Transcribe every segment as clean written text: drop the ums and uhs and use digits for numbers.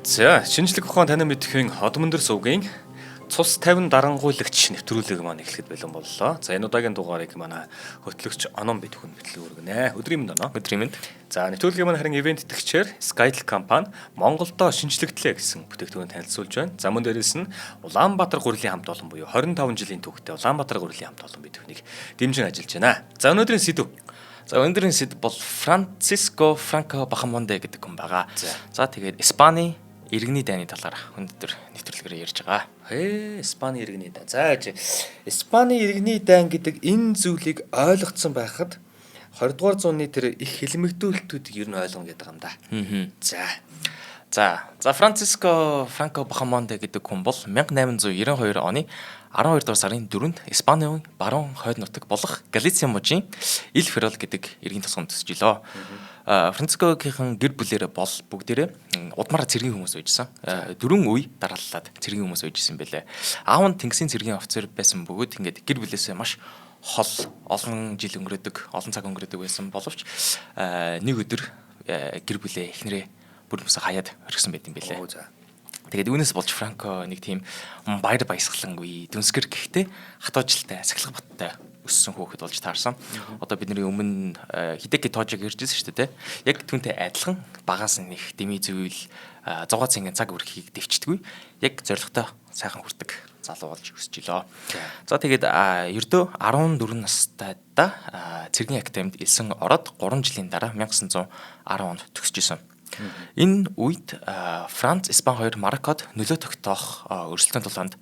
За, шинжлэх ухаан танин мэдхийн одон өндөр сувгийн цус 50 дарангуйлагч нэвтрүүлэг маань эхлэхэд бэлэн боллоо. За, энэ удаагийн дугаарыг манай хөтлөгч Оном Бэдхэн мэтлэг өргөнэ. Өдрийн мэнд Оноо. Өдрийн мэнд. За, нэвтрүүлгийн маань харин ивент итгэгчээр Skytel компани Монголдо шинжлэгдлээ гэсэн бүтээгдэхүүн танилцуулж байна. За, мөн дээрээс нь Улаанбаатар гурилын хамт олон буюу 25 жилийн түүхтэй Улаанбаатар гурилын хамт олон бидэхнийг дэмжин ажиллаж байна. За, өнөөдрийн сэдв. За, өнөөдрийн сэдв бол Франциско Франко Бахамонде гэдэг хүн байгаа. За, тэгээд Испани иргэний дайны талаар өнөөдөр нэвтрүүлгээр ярьж байгаа. Испани иргэний дай. За, Испани иргэний дайн гэдэг энэ зүйлийг ойлгоцсон байхад 20 дугаар зууны тэр их хэлмэгдүүлэлтүүдийг ер нь ойлгоно гэдэг юм да. За, Франциско Франко Бахамонде гэдэг хүн бол 1892 оны 12 дугаар сарын 4-нд Испанийн баруун хойд нутаг болох Галициа мужийн Ил Ферол гэдэг иргэн тосгонд төсөж илоо. Францискогийн гэр бүлэрээ бол бүгдээрээ удмаараа цэргийн хүмүүс байжсан. 4 үе дарааллаад цэргийн хүмүүс байжсэн байлээ. Аав нь тэнгисийн цэргийн офицер байсан бөгөөд ингээд гэр бүлээсээ маш хол олон жил өнгөрөөдөг, олон цаг өнгөрөөдөг байсан боловч нэг өдөр гэр бүлээ эхнэрээ бүр юмсаа хаяад орхисон байт юм байлээ. Тэгээд үүнээс болж Франко нэг тийм баяр баясгалангүй дүнсгэр гэхдээ хатуужилтай, сахилга баттай өссөн хүүхэд болж таарсан. Одоо бидний өмнө Хидэки Тожиг иржсэн шүү дээ. Яг түүнтэй адилхан багаас нь их дэмий зүйл 100 цэнгийн цаг үрхийг дэвчдэггүй. Яг зоригтой сайхан хүрдэг залуу болж өсөж илоо. За тэгээд ердөө 14 настайдаа цэргийн академид элсэн ороод 3 жилийн дараа 1910 онд төгсөж исэн. Энэ үед Франц, Испани хоёр Мароккод нөлөө тогтоох өрсөлдөөн тулаанд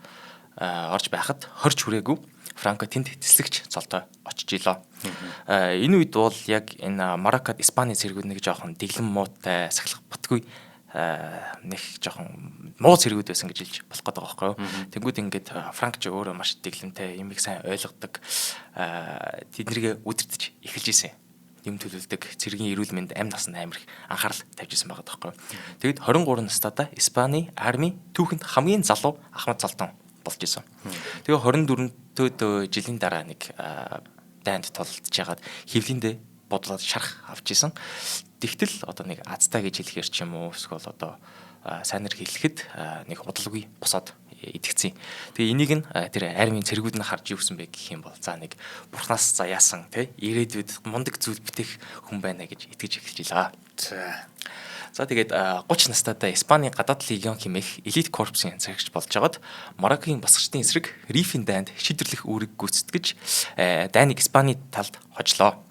орж байхад хорж хүрээгүй Франко тэнд тэслэгч цолтой очиж илоо. Энэ үед бол яг энэ Мароккод Испани цэргүүд нэг жоохон дэглэм муутай, сахилах батгүй нэг жоохон муу цэргүүд байсан гэж хэлж болох гэдэг байгаа байхгүй юу. Тэнгүүд ингээд Франк ч өөрөө маш дэглэмтэй, юмыг сайн ойлгодог, тэднэргээ үдирдэж эхэлж исэн. Юм төлөвлөдөг, цэргийн эрүүл мэнд амь насанд амар их анхаарал тавьж исэн байгаа байхгүй. Тэгэд 23 настайдаа Испани арми түүхэнд хамгийн залуу Ахмад Цолтон болж исэн. Тэгээ 24-р жилийн дараа нэг дайнд толдож ягаад хөвлөндөө бодлоод шарах авч исэн. Тэгтэл одоо нэг азтай гэж хэлэхэр ч юм уу эсвэл одоо сайнэр хэлэхэд нэг удалгүй босоод идэгцэн. Тэгээ энийг нь тэр армийн цэргүүд нь харж юусэн бэ гэх юм бол за нэг бурхнаас заяасан тий ирээдүйд мундаг зүйл бүтээх хүн байна гэж итгэж эхэлж илаа. За тэгээд 30 настайдаа Испани гадаад легион хэмээх элит корпусын цагч болж байгаад Мароккийн басгчдын эсрэг Рифийн дайнд шийдвэрлэх үүрэг гүйцэтгэж дайныг Испани талд хожлоо.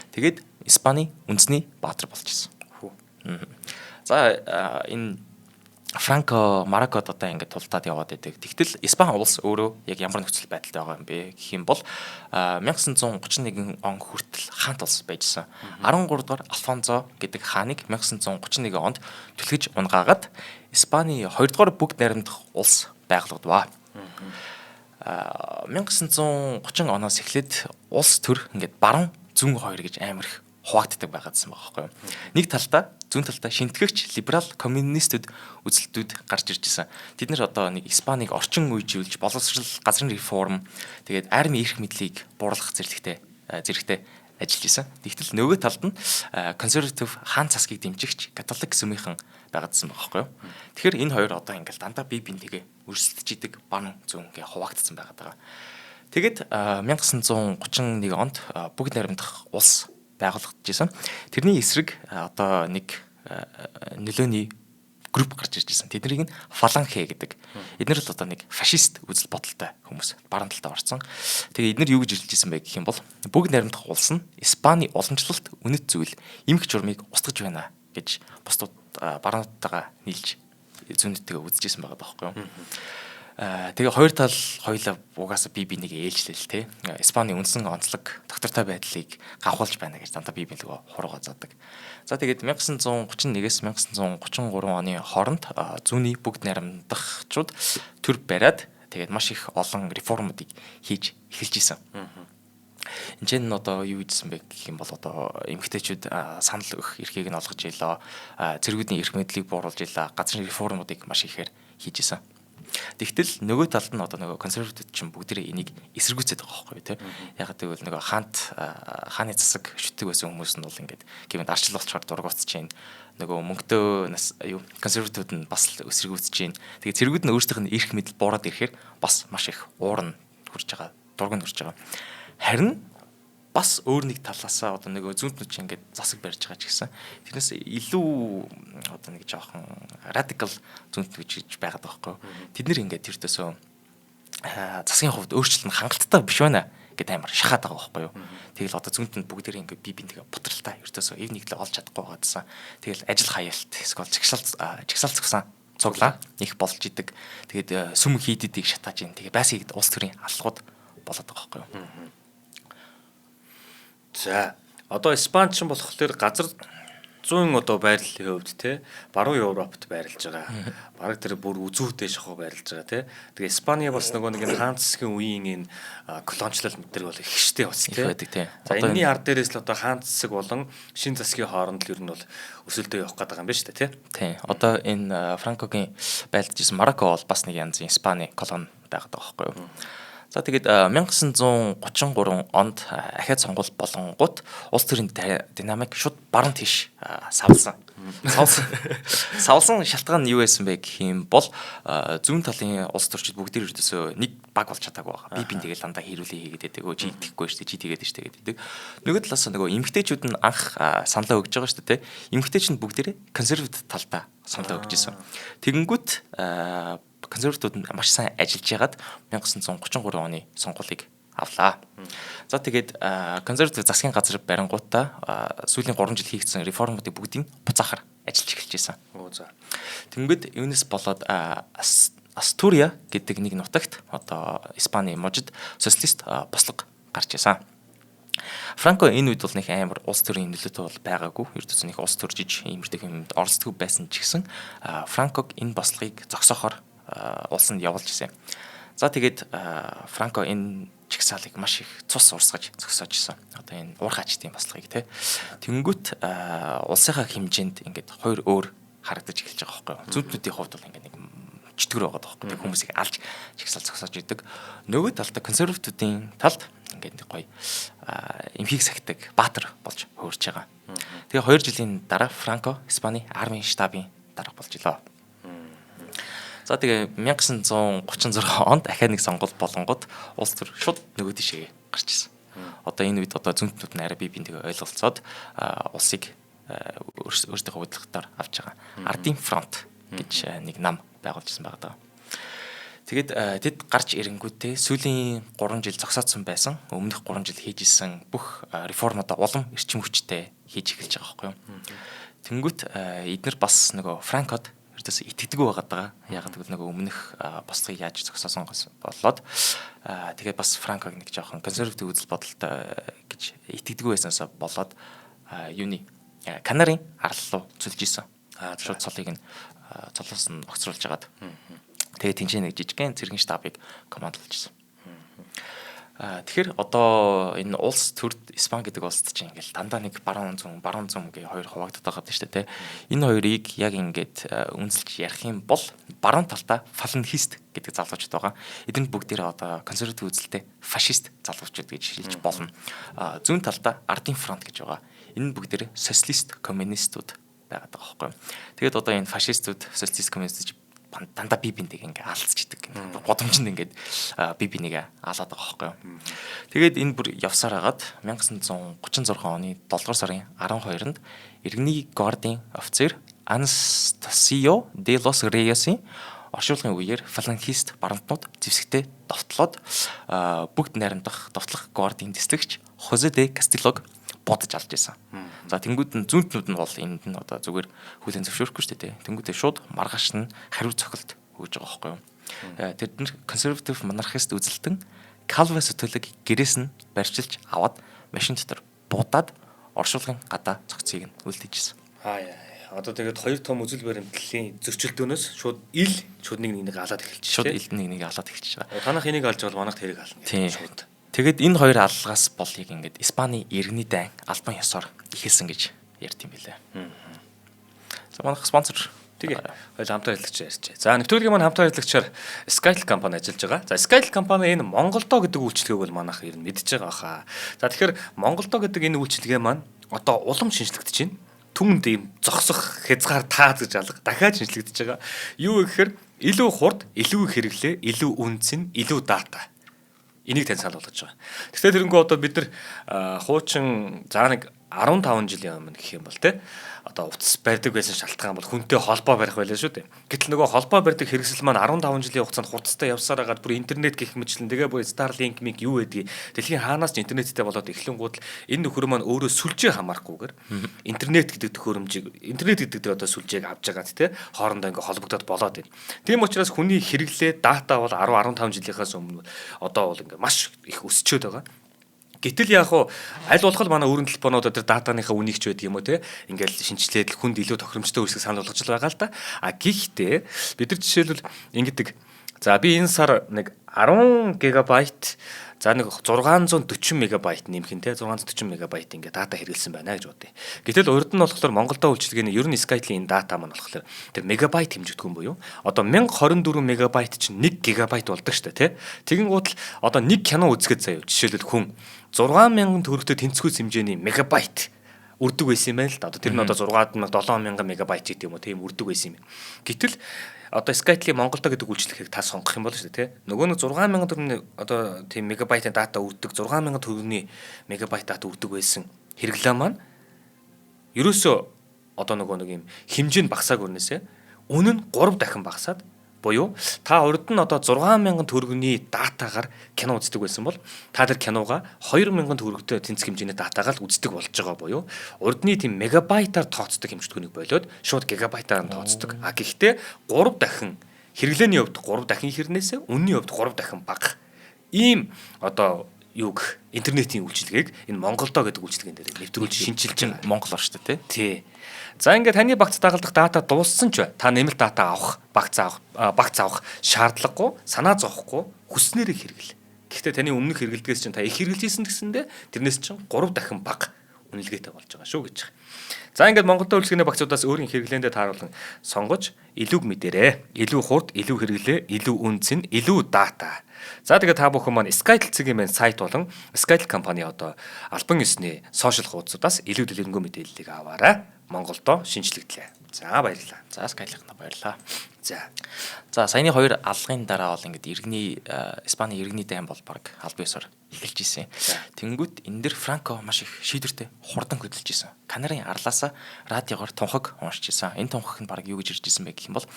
Тэгээд Испани үндэсний баатар болж исэн. За энэ Франко Мароккод одоо ингээд тултаад яваад байдаг. Тэгтэл Испани улс өөрөө яг ямар нөхцөл байдалтай байгаа юм бэ гэх юм бол 1931 он хүртэл хаант улс байжсан. 13 дугаар Алфонсо гэдэг хааныг 1931 онд түлхэж унгаагаад Испани 2 дугаар бүгд найрамдах улс байгуулагдав. 1930 оноос эхлээд улс төр ингээд баруун зүүн хоёр гэж амар их хуваагддаг байгаадсан байгаа байхгүй юу. Нэг талдаа зүүн талдаа шинтгэгч либерал коммунистүүд үзэлтүүд гарч ирж байсан. Тэд нэр одоо нэг Испаниг орчин үеижүүлж боловсрол, газрын реформ, тэгээд арми эрх мэдлийг бууруулах зэрэгтэй ажиллаж исэн. Тэгтэл нөгөө талд нь консерватив хаан цасгийг дэмжигч католик сүмийнхэн байгаадсан байгаа байхгүй юу. Тэгэхээр энэ хоёр одоо ингээл дандаа бие биентэйгээ өрсөлдөж идэг баруун зүүн гэ хуваагдсан байгаа. Тэгэд 1931 онд бүгд найрамдах улс байгуулагдчихсан. Тэрний эсрэг одоо нэг нөлөөний групп гарч ирж байсан. Тэднийг нь фаланхе гэдэг. Эдгээр л одоо нэг фашист үзэл бодолтой хүмүүс баруун талдаа орсон. Тэгээ эдгээр юу гэж хэлж ирсэн бэ гэх юм бол бүгд найрамдах улс нь Испани уламжлалт үнэт зүйл эмх журмыг устгаж байна гэж бусдууд баруунтайгаа нийлж зүүнтэйгээ үзэж ирсэн байгаа байхгүй юу. Тэгээ хоёр тал хоёулаа угаасаа бие биенийг ээлжлэл те. Испани үндсэн онцлог доктортой байдлыг гавхуулж байна гэж дандаа бие биенийгөө хуруугаа заадаг. За тэгээд 1931-ээс 1933 оны хооронд зүүнний бүгд найрамдагчид төр бариад тэгээд маш их олон реформуудыг хийж эхэлж исэн. Энд чинь одоо юу хийсэн бэ гэх юм бол одоо эмэгтэйчүүд санал өгөх эрхийг нь олгож ийлээ. Цэргүүдийн эрх мэдлийг бууруулж ийлээ. Газрын реформуудыг маш ихээр хийж исэн. Тэгтэл нөгөө талд нь одоо нөгөө консервативд чинь бүгдээрээ энийг эсэргүүцээд байгаа байхгүй тий. Яг гэвэл нөгөө хааны засаг шүтдэг байсан хүмүүс нь бол ингээд гэмэд арчил болчоор дургуутж чинь нөгөө мөнгөтэй нас консервативд нь бас л эсэргүүцэж байна. Тэгээ цэргүүд нь өөрсдийнх нь эрх мэдэл буураад ирэхээр бас маш их уурна хурж байгаа, дурганд хурж байгаа. Харин бас өөр нэг талаасаа одоо нэг зүүнтнүүд чинь ингээд засаг барьж байгаа ч гэсэн тэрнээс илүү одоо нэг жоохон радикал зүүнтнүүд гэж байгаад байгаа байхгүй. Тэд нэр ингээд тэртөөсөө засгийн хувьд өөрчлөлт нь хангалттай биш байна гэдэг амар шахаад байгаа байхгүй юу. Тэгэл одоо зүүнтнүүд бүгдээрээ ингээд бие биентэйгээ бутралтай ердөөсөө эв нэглээ олж чадахгүй байгаадсан. Тэгэл ажил хаяалт эсвэл жигсаал згсан цуглаа их болж идэг. Тэгээд сүм хийдэдийг шатааж ин. Тэгээ байсыг улс төрийн аллагууд болоод байгаа байхгүй юу. За одоо Испани ч болохоор газар зүүн одоо байрлалын хувьд те баруун Европт байрлаж байгаа. Бараг тэр бүр үзүүтэй шахуу байрлаж байгаа те. Тэгээ Испани бас нөгөө нэг хаан засгийн үеийн энэ колоничлал мэдэрэг бол ихштэй бас те. За энэний ард дээрээс л одоо хаан засаг болон шин засгийн хооронд л ер нь бол өсөлтөө явах гэдэг юм байна шүү дээ те. Тийм. Одоо энэ Франкогийн байлдаж исэн Марокко бол бас нэг янзын Испани колони байгаад байгаа байхгүй юу. За тэгээд 1933 онд ахиад сонгуул болонгууд улс төрийн динамик шууд баруун тийш савлсан. Савлсан шалтгаан нь юу байсан бэ гэх юм бол зүүн талын улс төрчид бүгд ердөөсөө нэг баг болж чадаагүй байгаа. Би тэгэл дандаа хэрүүлээ хийгээд байдаг. Чи итгэхгүй шүү дээ. Чи тэгээд шүү дээ гэдэг. Нөгөө талаас нөгөө эмгтээчүүд нь анх саналаа өгж байгаа шүү дээ. Эмгтээч нь бүгдээрээ консерватив талдаа саналаа өгч ирсэн. Тэгэнгүүт консервативууд нь маш сайн ажиллаж ягаад 1933 оны сонгуулийг авлаа. За тэгээд консерватив засгийн газар барингуудаа сүүлийн 3 жил хийгдсэн реформуудыг бүгдийг буцаахаар ажиллаж эхэлж байсан. Тэнгүүд юунес болоод Астурия гэдэг нэг нутагт одоо Испани мужид социалист бослого гарч ирсэн. Франко энэ үед бол нэг амар улс төрийн нөлөөтэй бол байгаагүй. Ердөөс нэг улс төржиж иймэрдэг юмд оролцдог байсан ч гэсэн Франког энэ бослогыг зогсоохоор улсанд явуулж ирсэн. За тэгээд Франко энэ чигсаалыг маш их цус урсгаж зогсоож ирсэн. Одоо энэ уурхаачдын бослогыг тий. Тэнгүүт улсынхаа хэмжээнд ингээд хоёр өөр харагдаж эхэлж байгаа байхгүй юу. Зүуднүүдийн хувьд бол ингээд нэг чөтгөр байгаа байхгүй юу. Хүмүүсийг алж чигсаал зогсоож идэг. Нөгөө талд консервативуудын талд ингээд нэг гоё эмхийг сахидаг баатар болж хөөрч байгаа. Тэгээ 2 жилийн дараа Франко Испани армийн штабын дарга болж илаа. За тэгээ 1936 онд ахиад нэг сонгуул болонгод улс төр шууд нөгөө тишээ гарч ирсэн. Одоо энэ үед одоо зүүнтнүүд нь арай бие биентэйгээ ойлголцоод улсыг өөрсдийнхөө хөдөлгөөнөөр авч байгаа. Ардын фронт гэж нэг нам байгуулж ирсэн байгаа. Тэгээд тэд гарч ирэнгүүтээ сүүлийн 3 жил зогсоодсон байсан өмнөх 3 жил хийж исэн бүх реформуудаа улам эрчим хүчтэй хийж эхэлж байгаа байхгүй юу. Тэнгүүт эднэр бас нөгөө Франкод ердөөс итгэдэггүй байгаа. Ягаад гэвэл нөгөө өмнөх бослогыг яаж зогсоосон болоод тэгээд бас Франког нэг жоохон консерватив үзэл бодолтой гэж итгэдэггүй байснаасаа болоод юуны Канарын арал руу цөлж исэн. Шууд цолыг нь цолоос нь огцруулж агаад. Тэгээд тэнцээ нэг жижигхэн цэргийн штабыг командлуулж исэн. Тэгэхээр одоо энэ улс төрд Испани гэдэг улсд чинь ингээл дандаа нэг баруун зүүн гээ хоёр хуваагдаад байгаа шүү дээ. Энэ хоёрыг яг ингээд үнэлж ярих юм бол баруун талдаа фалангист гэдэг залуучууд байгаа. Эдгээр бүгдээрээ одоо консерватив үзэлтэй фашист залуучууд гэж хэлж болно. Зүүн талдаа Ардын фронт гэж байгаа. Энэ бүгдээрээ социалист коммунистууд байгаад байгаа байхгүй. Тэгээд одоо энэ фашистууд социалист коммунистууд дандаа бие биентэйг ингээ алдчихдаг. Годомжинд ингээд бие бинийгээ алаад байгаа байхгүй юу. Тэгээд энэ бүр явсаар хагаад 1936 оны 7 дугаар сарын 12-нд иргэний гвардийн офицер Анастасио де лос Рейесын оршуулгын үеэр фалангист баруунтнууд зэвсэгтээ довтлоод бүгд найрамдах довтлох гвардийн дэслэгч Хозе де Кастилог бодож алж байсан. За тэнгууд нь зүүнтнүүд нь бол энд нь одоо зүгээр хүлэн зөвшөөрөхгүй шүү дээ. Тэнгуудээ шууд маргааш нь хариу цохилт өгж байгаа байхгүй юу. Тэд нар консерватив монархист үзэлтэн Калве Сотолыг гэрээс нь барьчилж аваад машин дотор буудаад оршуулгын гадаа цогцыг нь үлдээжсэн. Одоо тэгээд хоёр том үзэл баримтлалын зөрчилдөөнөөс шууд шууд нэг алаад эхэлчихсэн. Шууд нэг алаад эхэлчихэж байгаа. Танах энийг алж бол манайх тэрийг ална. Шууд. Тэгээд энэ хоёр аллагаас болыг ингээд Испани иргэний дайн албан ёсоор ихэлсэн гэж ярьд юм билээ. За манайх спонсор тэгээ хоёул хамтар ажиллагч ярьж. За нэвтрүүлгийн маань хамтар ажиллагчаар Skytel компани ажиллаж байгаа. За Skytel компани энэ Монголдоо гэдэг үйлчилгээг бол манайх ер нь мэдж байгаа хаа. За тэгэхээр Монголдоо гэдэг энэ үйлчилгээ маань одоо улам шинжлэгдэж байна. түнд ийм зогсох хязгаар тааз гэж алга дахиад шинжлэгдэж байгаа. Юу гэхээр илүү хурд, илүү хэрэглээ, илүү үнцэн, илүү дата. Энийг тань санал болгож байгаа. Тэгэхээр тэрнгүү одоо бид нар хуучин за нэг 15 жилийн өмнө гэх юм бол те одоо утас барьдаг байсан шалтгаан бол хүнтэй холбоо барих байлаа шүү дээ. Гэтэл нөгөө холбоо барьдаг хэрэгсэл маань 15 жилийн хугацаанд хурцтай явсаар агаад бүр интернет гэх мэтлэн тэгээ бүр Starlink миг юу гэдгийг дэлхийн хаанаас ч интернеттэй болоод эхлэнгууд энэ нөхөр маань өөрөө сүлжээ хамаарахгүйгээр интернет гэдэг төхөөрөмжийг интернет гэдэг дээр одоо сүлжээг авч байгаад те хоорондоо ингээ холбогдоод болоод байна. Тийм учраас хүний хэрэглээ дата бол 10-15 жилийнхаас өмнө одоо бол ингээ маш их өсчөөд байгаа. Гэтэл яг хуу аль болох манай өөрийн телефонууд дээр датаныхаа үнийг ч байдаг юм уу те ингээл шинжилээд хүнд илүү тохиромжтой үсгийг санал болгож байгаа л да. А гэхдээ бид нар жишээлбэл ингэдэг. За би энэ сар нэг 10 гигабайт за нэг 640 мегабайт нэмэх нь те 640 мегабайт ингээ дата хэрэглэсэн байна гэж бодъё. Гэтэл урд нь болохоор Монголдо үйлчилгээний ер нь Skytel-ийн энэ дата маань болохоор тэр мегабайт хэмжигдэх юм буюу одоо 1024 мегабайт чинь 1 гигабайт болдог шүү дээ те. Тэгин гутал одоо нэг кино үзэхэд заяа жишээлбэл хүн 6000 төгрөгтэй тэнцвүүс хэмжээний мегабайт үрдэг байсан юм байна л да. Одоо тэр нь одоо 6000 мегабайт гэдэг юм уу тийм үрдэг байсан юм. Гэтэл одоо Skytel Монголдо гэдэг үйлчлэгийг та сонгох юм бол шүү дээ тий. Нөгөө нэг 6000 төгрөгийн одоо тийм мегабайтын дата үрдэг 6000 төгрөгийн мегабайт дата үрдэг байсан хэрэглээ маань ерөөсөө одоо нөгөө нэг юм хэмжээ нь багасааг өрнөсөө үнэ нь 3 дахин багасаад буюу та урд нь одоо 6000 төгрөгийн датагаар кино үздэг байсан бол та тэр киногаа 2000 төгрөгтэй тэнцэх хэмжээний датагаар л үздэг болж байгаа буюу урдны тийм мегабайтаар тооцдог хэмжтгүүнийг болоод шууд гигабайтаар нь тооцдог. А гэхдээ 3 дахин хэрэглээний хувьд 3 дахин хэрнээсээ үнэний хувьд 3 дахин бага. Ийм одоо юг интернетийн үйлчилгээг энэ Монголдо гэдэг үйлчилгээнд дээр нэвтрүүлж шинжилж байгаа. Монголоор шүү дээ тий. За ингээд таны багц дагалдах дата дууссан ч та нэмэлт дата авах, багц авах шаардлагагүй, санаа зовхгүй хүснээрээ хэрэглэ. Гэхдээ таны өмнөх хэрэглэдгээс чинь та их хэрэглэж исэн гэсэндээ тэрнээс чинь 3 дахин бага үнэлгээтэй болж байгаа шүү гэж байгаа. За ингээд Монголдо үйлчлэгээний багцудаас өөрийн хэрэглээндээ тааруулан сонгож илүү мэдэрээ. Илүү хурд, илүү хэрэглээ, илүү үнцэн, илүү дата. За тэгээд та бүхэн маань Skytel цэгийн маань сайт болон Skytel компани одоо албан ёсны сошиал хуудасуудаас илүү дэлгэрэнгүй мэдээллийг аваарай. Монголдо шинжлэгдлээ. За баярлалаа. За Skytel-д баярлалаа. За саяны хоёр алгын дараа бол ингээд иргэний Испани иргэний дайн бол баг албан ёсоор эхэлж исэн. Тэнгүүт энэ дэр Франко маш их шийдвэртэй хурдан хөдөлж исэн. Канарын арлаасаа радиогоор тунхаг уншиж исэн. Энэ тунхаг нь баг юу гэж ирж исэн бэ гэх юм бол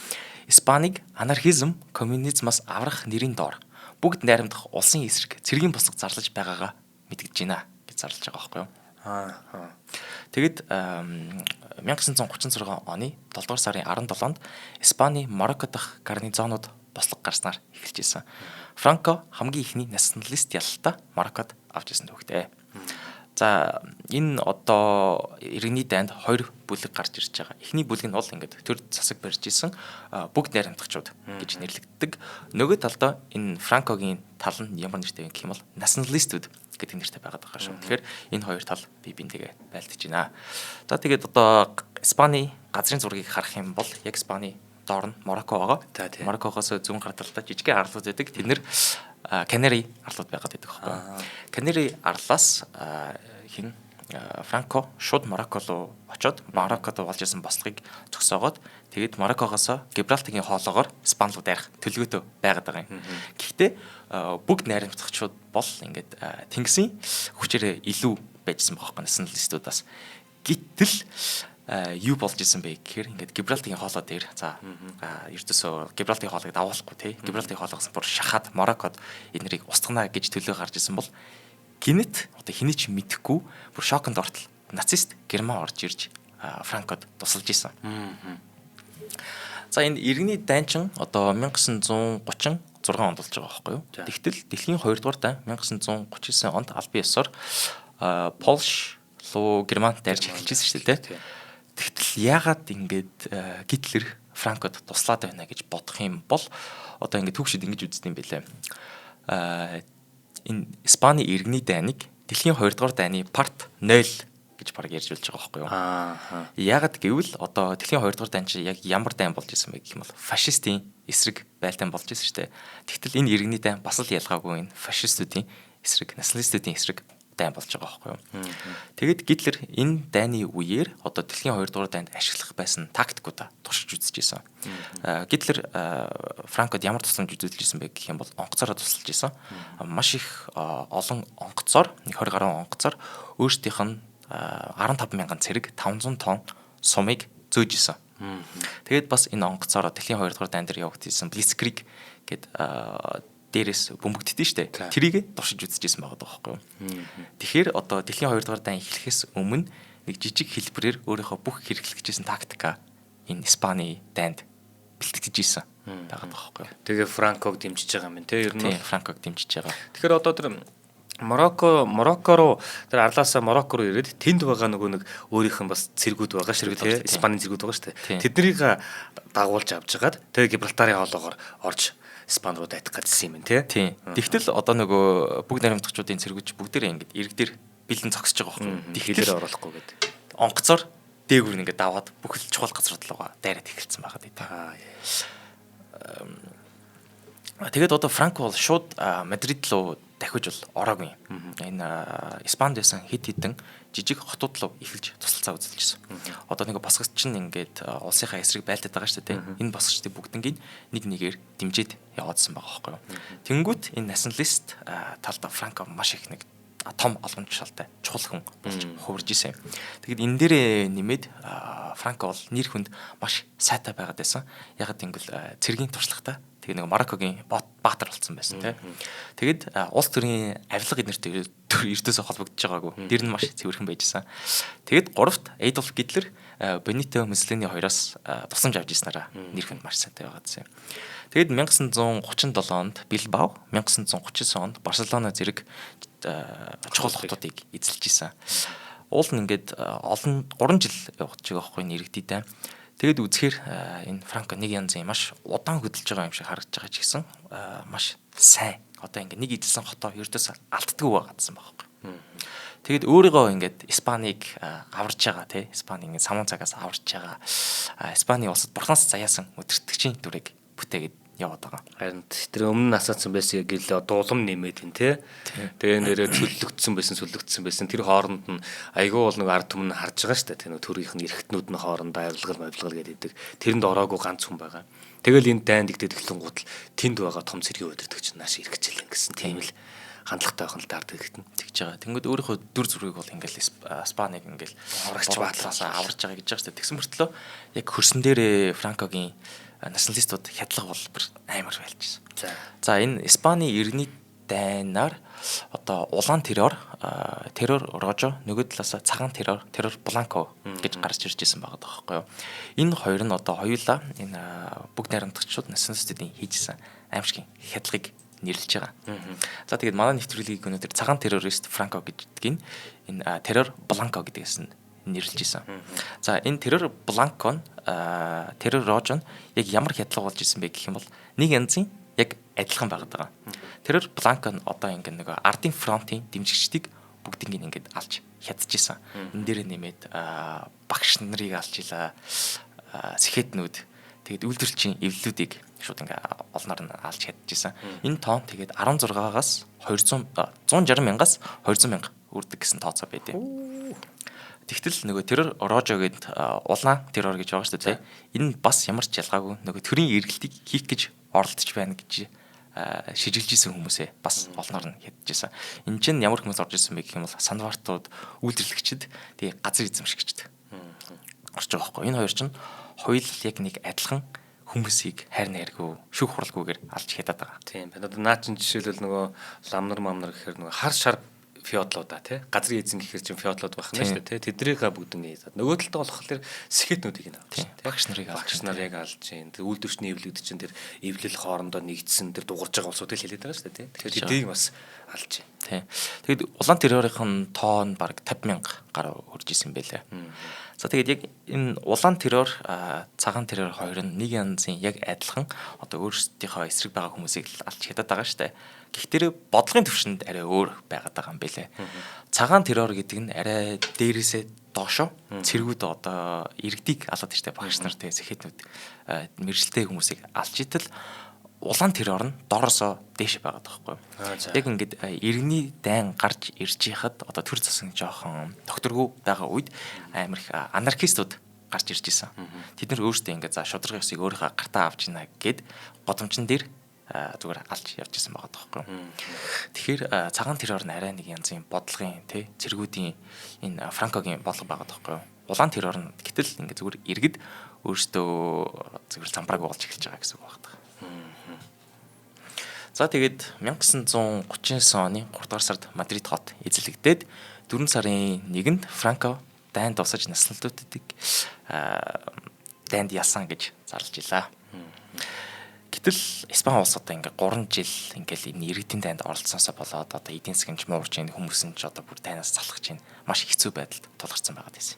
Испанийг анархизм, коммунизмаас аврах нэрийн доор бүгд найрамдах улсын эсрэг цэргийн босго зарлаж байгаагаа мэдгэж байна гэж зарлаж байгаа байхгүй юу? Тэгэд 1936 оны 7 дугаар сарын 17-нд Испани Марокко дахь гарнизонууд бослого гарснаар эхэлж исэн. Франко хамгийн ихний националист ялалтаа Мароккод авч исэн төвхтэй. За энэ одоо иргэний дайнд хоёр бүлэг гарч ирж байгаа. Эхний бүлэг нь бол ингээд төр засаг барьж исэн бүгд найрамдагчуд гэж нэрлэгддэг. Нөгөө талдаа энэ Франкогийн тал нь ямар нэртэй гэх юм бол националистууд гэдэг нэртэй байгаад байгаа шүү. Тэгэхээр энэ хоёр тал бие биентэйгээ байлдаж байна. За тэгээд одоо Испани газрын зургийг харах юм бол яг Испани доор нь Марокко байгаа. Мароккогоос зүүн гар талдаа жижигхэн арлууд байдаг. Тэд нэр Канари арлууд байгаад байдаг байхгүй. Канари арлаас хин Франко шууд Марокко руу очоод Мароккод болж исэн бослогыг зогсоогоод тэгээд Мароккогоос Гибралтарын хоолоогоор Испанилуу дайрах төлөвлөгөөтэй байгаад байгаа юм. Гэхдээ бүгд найрамдагчуд бол ингээд тэнгисийн хүчээрээ илүү байжсан байгаа байхгүй националистуудаас. Гэтэл юу болж исэн бэ гэхээр ингээд Гибралтарын хоолой дээр за ердөөсөө Гибралтарын хоолойг давуулахгүй тий Гибралтарын хоолойгоос бүр шахаад Мароккод эднэрийг устгана гэж төлөө гарч исэн бол гинэт одоо хэний ч мэдэхгүй бүр шоконд ортол нацист Герман орж ирж Франкод тусалж исэн. За энэ иргэний дайнчин одоо 1936 онд болж байгаа байхгүй юу? Тэгтэл дэлхийн 2 дугаар дай 1939 онд албан ёсоор Польш руу Германд дайрч эхэлжсэн шүү дээ. Тэгтэл яагаад ингээд Гитлер Франкод туслаад байна гэж бодох юм бол одоо ингээд түүхшид ингэж үздэг юм байлаа. Энэ Испани иргэний дайныг дэлхийн 2 дугаар дайны парт 0 гэж баг ярьж болж байгаа байхгүй юу? Яагаад гэвэл одоо дэлхийн 2 дугаар дайн чи яг ямар дайн болж исэн бэ гэх юм бол фашистийн эсрэг байлдаан болж исэн шүү дээ. Тэгтэл энэ иргэний дайн бас л ялгаагүй энэ фашистуудын эсрэг, националистуудын эсрэг дайн болж байгаа байхгүй юу. Тэгэд Гитлер энэ дайны үеэр одоо дэлхийн 2 дугаар дайнд ашиглах байсан тактикуудаа туршиж үзэж исэн. Гитлер Франкод ямар тусламж үзүүлж исэн бэ гэх юм бол онгоцороо тусалж исэн. Маш их олон онгоцоор 20 гаруй онгоцоор өөрсдийнх нь 15,000 цэрэг 500 тонн сумыг зөөж исэн. Тэгээд бас энэ онгоцороо дэлхийн 2 дугаар дайн дээр явагдсан Blitzkrieg гэд дээрээс бөмбөгддөө штэ. Тэрийг туршиж үзчихсэн байгаа байхгүй юу. Тэгэхээр одоо дэлхийн 2 дугаар дайн эхлэхээс өмнө нэг жижиг хэлбэрээр өөрийнхөө бүх хэрэглэгчсэн тактика энэ Испани дайнд бэлтгэж исэн байгаа байхгүй юу. Тэгээ Франког дэмжиж байгаа юм тий ер нь. Тийм Франког дэмжиж байгаа. Тэгэхээр одоо тэр Марокко руу тэр арлаасаа Марокко руу ирээд тэнд байгаа нөгөө нэг өөрийнх нь бас цэргүүд байгаа шүү дээ. Испаний цэргүүд байгаа шүү дээ. Тэднийг дагуулж авч жагаад тэгээ Гибралтарын хоолоогоор орж Испани руу дайтах гэсэн юм тий. Тийм. Тэгтэл одоо нөгөө бүгд найрамдагчдын цэргүүд бүгдээрээ ингэж иргэдэр бэлэн зогсож байгаа байхгүй. Тэгтэл оруулахгүй гэдэг. Онгоцоор дээгүүр ингээд даваад бүх л чухал газрууд руугаа дайраад эхэлсэн байгаа дээ. Тэгээд одоо Франко бол шууд Мадрид руу дахиж бол ороогүй. Энэ Испанд байсан хэд хэдэн жижиг хотууд руу эхэлж тусалцаа үзүүлжсэн. Одоо нэг босгогч нь ингээд улсынхаа эсрэг байлдаад байгаа шүү дээ. Энэ босгогчдын бүгднийг нэг нэгээр дэмжиж яваадсан байгаа байхгүй юу. Тэнгүүт энэ националист талдаа Франко маш их нэг том олончшалтай чухал хүн болж хувирж исэн. Тэгэд энэ дээрээ нэмээд Франко бол нэр хүнд маш сайтай байгаад байсан. Ягаад гэвэл цэргийн туршлагатай тэгээ нэг Мароккогийн баатар болсон байсан тий. Тэгэд улс төрийн авилга эднэртэй эрдөөсөө холбогдож байгаагүй. Дэр нь маш цэвэрхэн байжсэн. Тэгэд 3-т Эдольф Гитлер Бенито Муссолини хоёроос тусламж авч ирснараа нэр хүнд маш сайтай байгаадсан. Тэгэд 1937 онд Билбао, 1939 онд Барселона зэрэг чухал хотуудыг эзэлж исэн. Уул нь ингээд олон 3 жил явж байгаа байхгүй нэрэгдийтэй. Тэгэд үзэхээр энэ Франко нэг янзын маш удаан хөдөлж байгаа юм шиг харагдаж байгаа ч гэсэн маш сайн. Одоо ингээд нэг эзэлсэн хотоо ердөөс алддаггүй байгаадсан байхгүй. Тэгэд өөрийгөө ингээд Испанийг аварж байгаа тий. Испанийг самуун цагаас аварж байгаа. Испани улсад бурханаас заяасан өдөртөгчийн дүрийг бүтээгээд яваад байгаа. Харин тэр өмнө насаадсан байсан гэл дуулам нэмээд ин тий. Тэгээ нэрээ сүллэгдсэн байсан. Тэр хооронд нь айгүй бол нэг ард түмэн харж байгаа шүү дээ. Тэр төрийнх нь эрхтнүүд нь хоорондоо авилгал гэдэг. Тэрэнд ороогүй ганц хүн байгаа. Тэгэл энэ дайнд игдээд эхлэнгууд л тэнд байгаа том цэргийн удирдагч нааш ирэх гэлэн гэсэн тийм л хандлагатай байх нь даард ирэгтэн тэгж байгаа. Тэнгүүд өөрийнхөө дүр зургийг бол ингээл Испанийг ингээл аврагч баатлаасаа аварж байгаа гэж байгаа шүү дээ. Тэгсэн мөртлөө яг хөрсөн дээрээ Франкогийн националистууд хядлага бол амар байлжсэн. За энэ Испани иргэний дайнаар одоо улаан террор рожо нөгөө талаас цагаан террор бланко гэж гарч ирж исэн байгаа байхгүй юу. Энэ хоёр нь одоо хоёулаа энэ бүгд найрамдагчдууд националистуудын хийжсэн аимшигын хядлагыг нэрлэж байгаа. За тэгээд манай нэвтрүүлгийг өнөөдөр цагаан террорист Франко гэдгийг энэ террор бланко гэдгээс нь нэрлэж исэн. За энэ террор бланко террор рожо яг ямар хядлага болж исэн бэ гэх юм бол нэг янзын яг адилхан байгаад байгаа. Террор бланко нь одоо ингээд нэг ардын фронтын дэмжигчдийг бүгдийг ингээд алж хядчихсан. Энэ дээр нэмээд багш нарыг алж илаа, сэхэтнүүд тэгээд үйлдвэрчийн эвлэлүүдийг шууд ингээ олноор нь алж хядчихсан. Энэ тоон тэгээд 16-аас 160 мянгаас 200 мянга үрдэг гэсэн тооцоо байдیں۔ Тэгтэл нөгөө террор рожо гэдэг улаан террор гэж байгаа шүү дээ. Энэ бас ямар ч ялгаагүй нөгөө төрийн эргэлтийг хийх гэж оролдож байна гэж шижилж исэн хүмүүсээ бас олноор нь хядчихсан. Энэ чинь ямар хүмүүс орж исэн бэ гэх юм бол санвартууд, үйлдвэрлэгчид, тэгээ газар эзэмшигчд орж байгаа байхгүй. Энэ хоёр чинь хоёул яг нэг адилхан хүмүүсийг хайр найргүй, шүүх хуралгүйгээр алж хядаад байгаа. Тийм. Одоо наа чин жишээлбэл нөгөө ламнар мамнар гэхээр нөгөө хар шар феодлуудаа тий газрын эзэн гэхэр чин феодлууд байх нь шүү дээ тий тэднийг бүгднийг хийгээд нөгөө талд болохоор сэхэтнүүдийг нь авч багш нарыг алж чинь тэр үйлдвэрчний эвлэлүүд чинь тэр эвлэл хоорондоо нэгдсэн тэр дуурж байгаа улсуудыг хэлээд байгаа шүү дээ тий тэгэхээр тэдийг бас алж тий тэгэд улаан террорын тоон баг 50,000 гаруй хурж исэн байлаа. За тэгээд яг энэ улаан террор, цагаан террор хоёр нь нэг янзын яг адилхан одоо өөрсдийнхөө эсрэг байгаа хүмүүсийг алж хядаад байгаа шүү дээ. Гэхдээ бодлогын төвшөнд арай өөр байгаад байгаа юм байлээ. Цагаан террор гэдэг нь арай дээрээсээ доошо цэргүүд одоо иргэдийг алаад штэ багш нар тэгээ сэхэтнүүд мэржэлтэй хүмүүсийг алж итэл улаан террор нь доороосоо дээш байгаад байгаа байхгүй. За. Яг ингээд иргэний дайн гарч ирж яхад одоо төр засаг жоохон докторгүй байгаа үед амар их анархистууд гарч ирж исэн. Тэд нар өөрсдөө ингээд за шударгын ёсыг өөрийнхөө гартаа авч ийна гэд годомчин дээр зүгээр алж явж исэн байгаа байхгүй. Тэгэхээр цагаан террор нь арай нэг янзын бодлогын тий цэргүүдийн энэ Франкогийн бодлого байгаа байхгүй. Улаан террор нь гэтэл ингээд зүгээр иргэд өөрсдөө зүгээр замбрааг болж эхэлж байгаа гэсэн үг байна. За тэгээд 1939 оны 3 дугаар сард Мадрид хот эзлэгдээд 4 сарын 1-нд Франко дайнд тусаж наслалтуудыг дайнд ялсан гэж зарлж илаа. Гэтэл Испани улс одоо ингээ 3 жил ингээл энэ иргэдийн дайнд оролцсоосоо болоод одоо эдийн засгийн муурч ийн хүмүүс нь ч одоо бүр дайнаас залхаж чинь маш хэцүү байдалд тулгарсан байгаа гэсэн.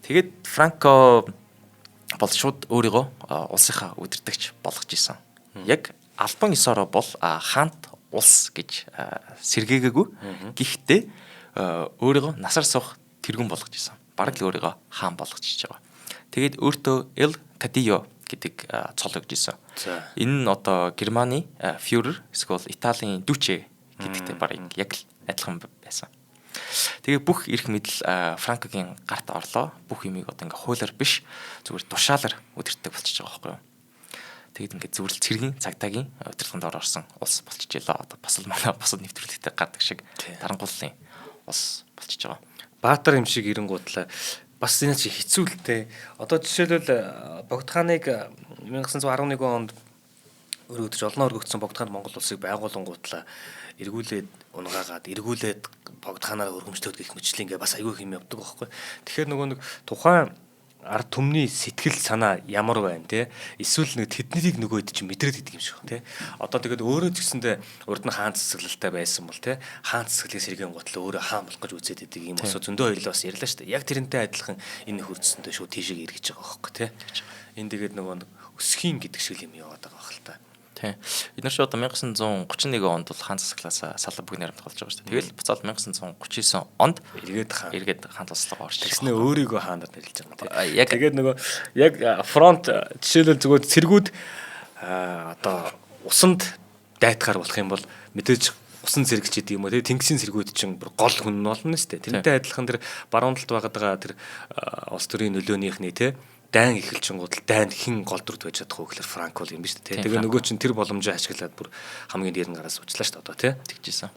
Тэгээд Франко бол шууд өөрийгөө улсынхаа удирдагч болгож исэн. Яг Албан ёсороо бол хаант улс гэж сэргээгээгүй. Гэхдээ өөрийгөө насар суух тэргүүн болгож исэн. Бараг л өөрийгөө хаан болгож иж байгаа. Тэгээд өөртөө Эл Кадио гэдэг цол өгж исэн. Энэ нь одоо Германы фюрер эсвэл Италийн дүүчэ гэдэгтэй бараг яг л адилхан байсан. Тэгээ бүх эрх мэдэл Франкогийн гарт орлоо. Бүх юмыг одоо ингээ хуулиар биш зүгээр тушаалаар удирддаг болчихж байгаа байхгүй юу? Тэгэд ингээд зүгээр л цэргийн цагдаагийн удирдлаганд орсон улс болчихж байлаа. Одоо бас л манай бусад нэвтрүүлэгтэй гардаг шиг дарангууллын улс болчихж байгаа. Баатар юм шиг ирэнгуудлаа бас энэ чи хэцүүлтэй. Одоо жишээлбэл Богдхааныг 1911 онд өргөдөж олноо өргөгдсөн Богдхаанд Монгол улсыг байгуулангуудлаа эргүүлээд унгаагаад эргүүлээд Богдхаанаар өргөмжлөөд гэх мэтлээ ингээ бас аягүй хэм явдаг байхгүй. Тэгэхээр нөгөө нэг тухайн ард түмний сэтгэл санаа ямар байна те эсвэл нэг тэднийг нөгөөд чинь мэдрээд идэг юм шиг те одоо тэгээд өөрөө ч гэсэндээ урд нь хаан цэцгэлэлтэй байсан бол те хаан цэцгэлээс сэргэн готлоо өөрөө хаан болох гэж үзээд идэг юм босоо зөндөө хоёлоо бас ярьлаа шүү дээ яг тэрнтэй адилхан энэ хурцсандээ шууд тийшээ эргэж байгаа байхгүй те энэ тэгээд нөгөө өсхийн гэдэг шиг юм яваад байгаа хэл та. Тий. Эдгээр ч одоо 1931 онд бол хаан засаглаас салан бүгд наримт болж байгаа шүү дээ. Тэгэл буцаад 1939 онд эргээд хаан туслага орж ирсэн. Тэгснэ өөрийгөө хаанаар нэрлэж байгаа юм тий. Тэгээд нөгөө яг фронт жишээлбэл зүгээр цэргүүд одоо усанд дайтахаар болох юм бол мэдээж усан зэрэгч гэдэг юм уу тий тэнгисийн цэргүүд чинь гол хүн нь болно шүү дээ. Тэрнтэй адилхан тэр баруун талд байгаа тэр улс төрийн нөлөөнийхний тий дайн эхэлчихэнгууд л дайнд хэн гол дүрд байж чадах вэ гэхээр Франко юм биш үү те. Тэгээ нөгөө чинь тэр боломжоо ашиглаад бүр хамгийн дээр нь гараас уучлаа шүү дээ одоо те. Тэгжсэн.